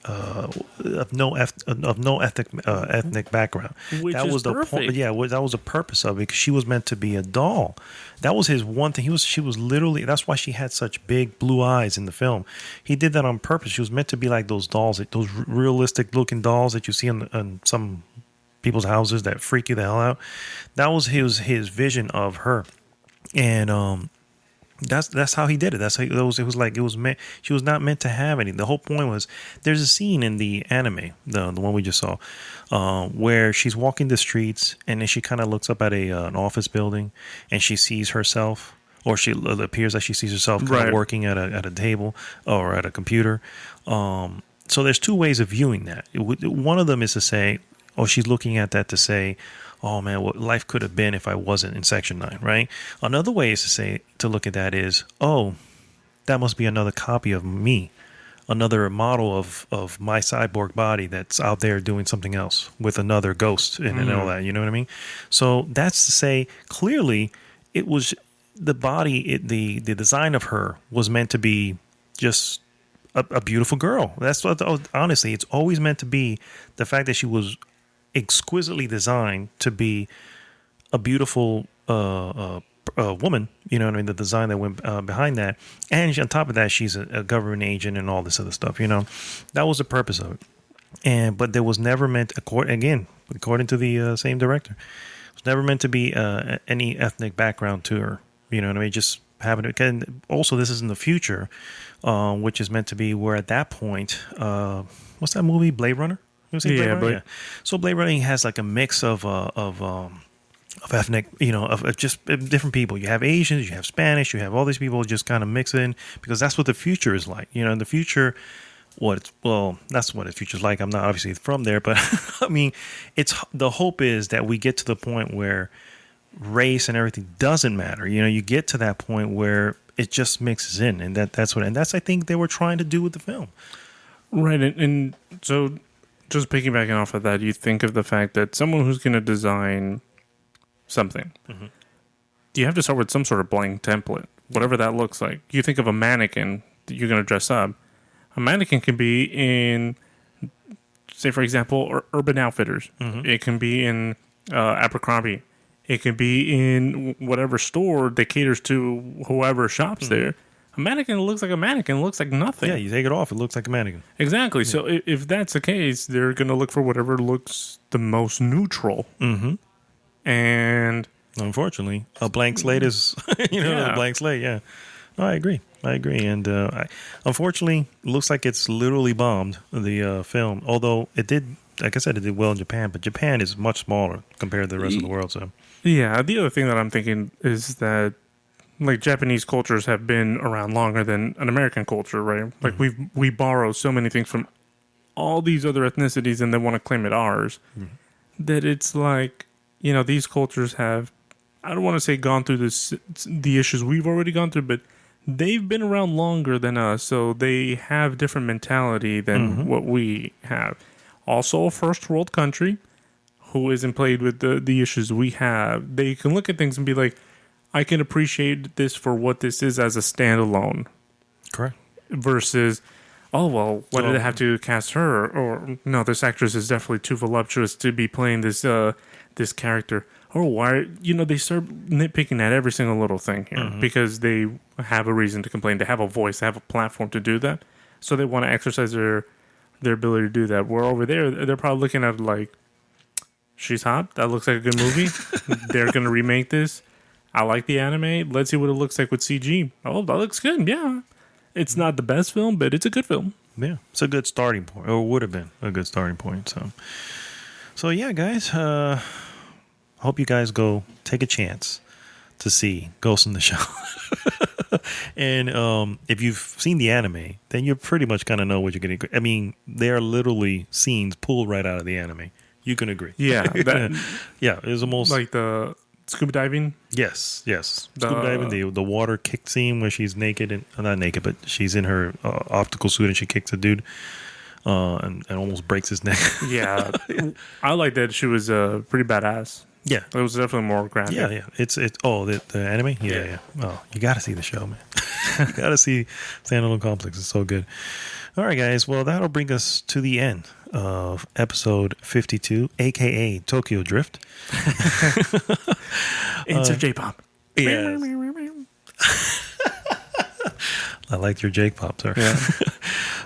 [SPEAKER 2] Of no ethnic background.
[SPEAKER 3] Which
[SPEAKER 2] that
[SPEAKER 3] is
[SPEAKER 2] was the
[SPEAKER 3] perfect.
[SPEAKER 2] point. Yeah, that was the purpose of it, because she was meant to be a doll. That was his one thing. She was literally. That's why she had such big blue eyes in the film. He did that on purpose. She was meant to be like those dolls, those realistic looking dolls that you see in some people's houses that freak you the hell out. That was his vision of her, and that's how he did it. That's how it was meant. She was not meant to have any. The whole point was, there's a scene in the anime, the one we just saw, where she's walking the streets and then she kind of looks up at an office building and she sees herself, or it appears that she sees herself kind of working at a table or at a computer. So there's two ways of viewing that. One of them is to say, she's looking at that to say, oh man, what life could have been if I wasn't in Section 9, right? Another way is to look at that is, that must be another copy of me, another model of my cyborg body that's out there doing something else with another ghost and all that, you know what I mean? So that's to say, clearly, it was the body, the design of her was meant to be just a beautiful girl. That's what, honestly, it's always meant to be the fact that she was exquisitely designed to be a beautiful woman, you know what I mean? The design that went behind that, and on top of that, she's a government agent and all this other stuff. That was the purpose of it. But there was never meant, according to the same director, it was never meant to be any ethnic background to her. You know what I mean? Just having it. And also, this is in the future, which is meant to be where at that point, what's that movie, Blade Runner? Yeah. So Blade Runner has like a mix of ethnic, of just different people. You have Asians, you have Spanish, you have all these people just kind of mix in, because that's what the future is like. In the future, that's what the future's like. I'm not obviously from there, but I mean, the hope is that we get to the point where race and everything doesn't matter. You get to that point where it just mixes in, and that's I think they were trying to do with the film.
[SPEAKER 3] Right, and so. Just piggybacking off of that, you think of the fact that someone who's going to design something, you have to start with some sort of blank template, whatever that looks like. You think of a mannequin that you're going to dress up. A mannequin can be in, say, for example, Urban Outfitters. It can be in Abercrombie. It can be in whatever store that caters to whoever shops there. A mannequin looks like a mannequin. It looks like nothing.
[SPEAKER 2] Yeah, you take it off, it looks like a mannequin.
[SPEAKER 3] Exactly. Yeah. So if that's the case, they're going to look for whatever looks the most neutral. And
[SPEAKER 2] unfortunately, a blank slate is, a blank slate. Yeah. No, I agree. And unfortunately, it looks like it's literally bombed, the film. Although it did, like I said, it did well in Japan, but Japan is much smaller compared to the rest of the world. So
[SPEAKER 3] yeah, the other thing that I'm thinking is that, like, Japanese cultures have been around longer than an American culture, right? Like, we borrow so many things from all these other ethnicities and they want to claim it ours, that it's like, these cultures have, I don't want to say gone through the issues we've already gone through, but they've been around longer than us, so they have different mentality than what we have. Also, a first world country who isn't played with the issues we have. They can look at things and be like, I can appreciate this for what this is as a standalone.
[SPEAKER 2] Correct.
[SPEAKER 3] Versus, oh, well, why did they have to cast her? Or, no, this actress is definitely too voluptuous to be playing this this character. Or why, they start nitpicking at every single little thing here because they have a reason to complain. They have a voice, they have a platform to do that. So they want to exercise their ability to do that. Where over there, they're probably looking at it like, she's hot. That looks like a good movie. They're going to remake this. I like the anime. Let's see what it looks like with CG. Oh, that looks good. Yeah. It's not the best film, but it's a good film.
[SPEAKER 2] Yeah. It's a good starting point. Or would have been a good starting point. So yeah, guys. Hope you guys go take a chance to see Ghost in the Shell. And if you've seen the anime, then you pretty much kind of know what you're getting. I mean, they are literally scenes pulled right out of the anime. You can agree.
[SPEAKER 3] Yeah.
[SPEAKER 2] Yeah, it's almost
[SPEAKER 3] like the scuba diving.
[SPEAKER 2] Yes. Scuba diving, the water kick scene where she's naked and not naked, but she's in her optical suit and she kicks a dude and almost breaks his neck.
[SPEAKER 3] Yeah, I like that she was pretty badass.
[SPEAKER 2] Yeah,
[SPEAKER 3] it was definitely more graphic.
[SPEAKER 2] Yeah. It's the anime. Yeah. Oh, you got to see the show, man. You got to see Standalone Complex. It's so good. All right, guys. Well, that'll bring us to the end of episode 52, aka Tokyo Drift.
[SPEAKER 3] Insert J-pop.
[SPEAKER 2] Yes. I liked your Jake pop, sir.
[SPEAKER 3] Yeah.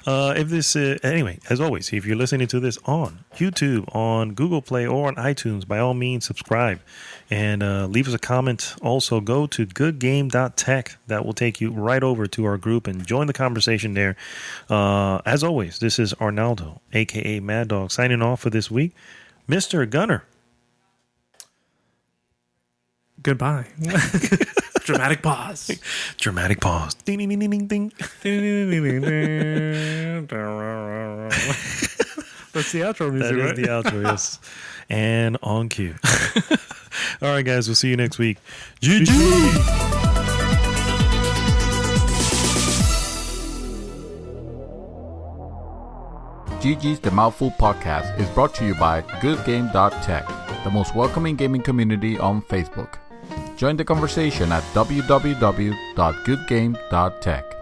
[SPEAKER 2] If this, anyway, as always, if you're listening to this on YouTube, on Google Play, or on iTunes, by all means, subscribe and leave us a comment. Also, go to goodgame.tech. That will take you right over to our group and join the conversation there. As always, this is Arnaldo, aka Mad Dog, signing off for this week. Mr. Gunner.
[SPEAKER 3] Goodbye. Dramatic pause.
[SPEAKER 2] Dramatic pause. Ding, ding, ding, ding, ding.
[SPEAKER 3] That's the outro music,
[SPEAKER 2] That is
[SPEAKER 3] right?
[SPEAKER 2] the outro, yes. And on cue. All right, guys. We'll see you next week. GG!
[SPEAKER 4] GG's The Mouthful podcast is brought to you by goodgame.tech, the most welcoming gaming community on Facebook. Join the conversation at www.goodgame.tech.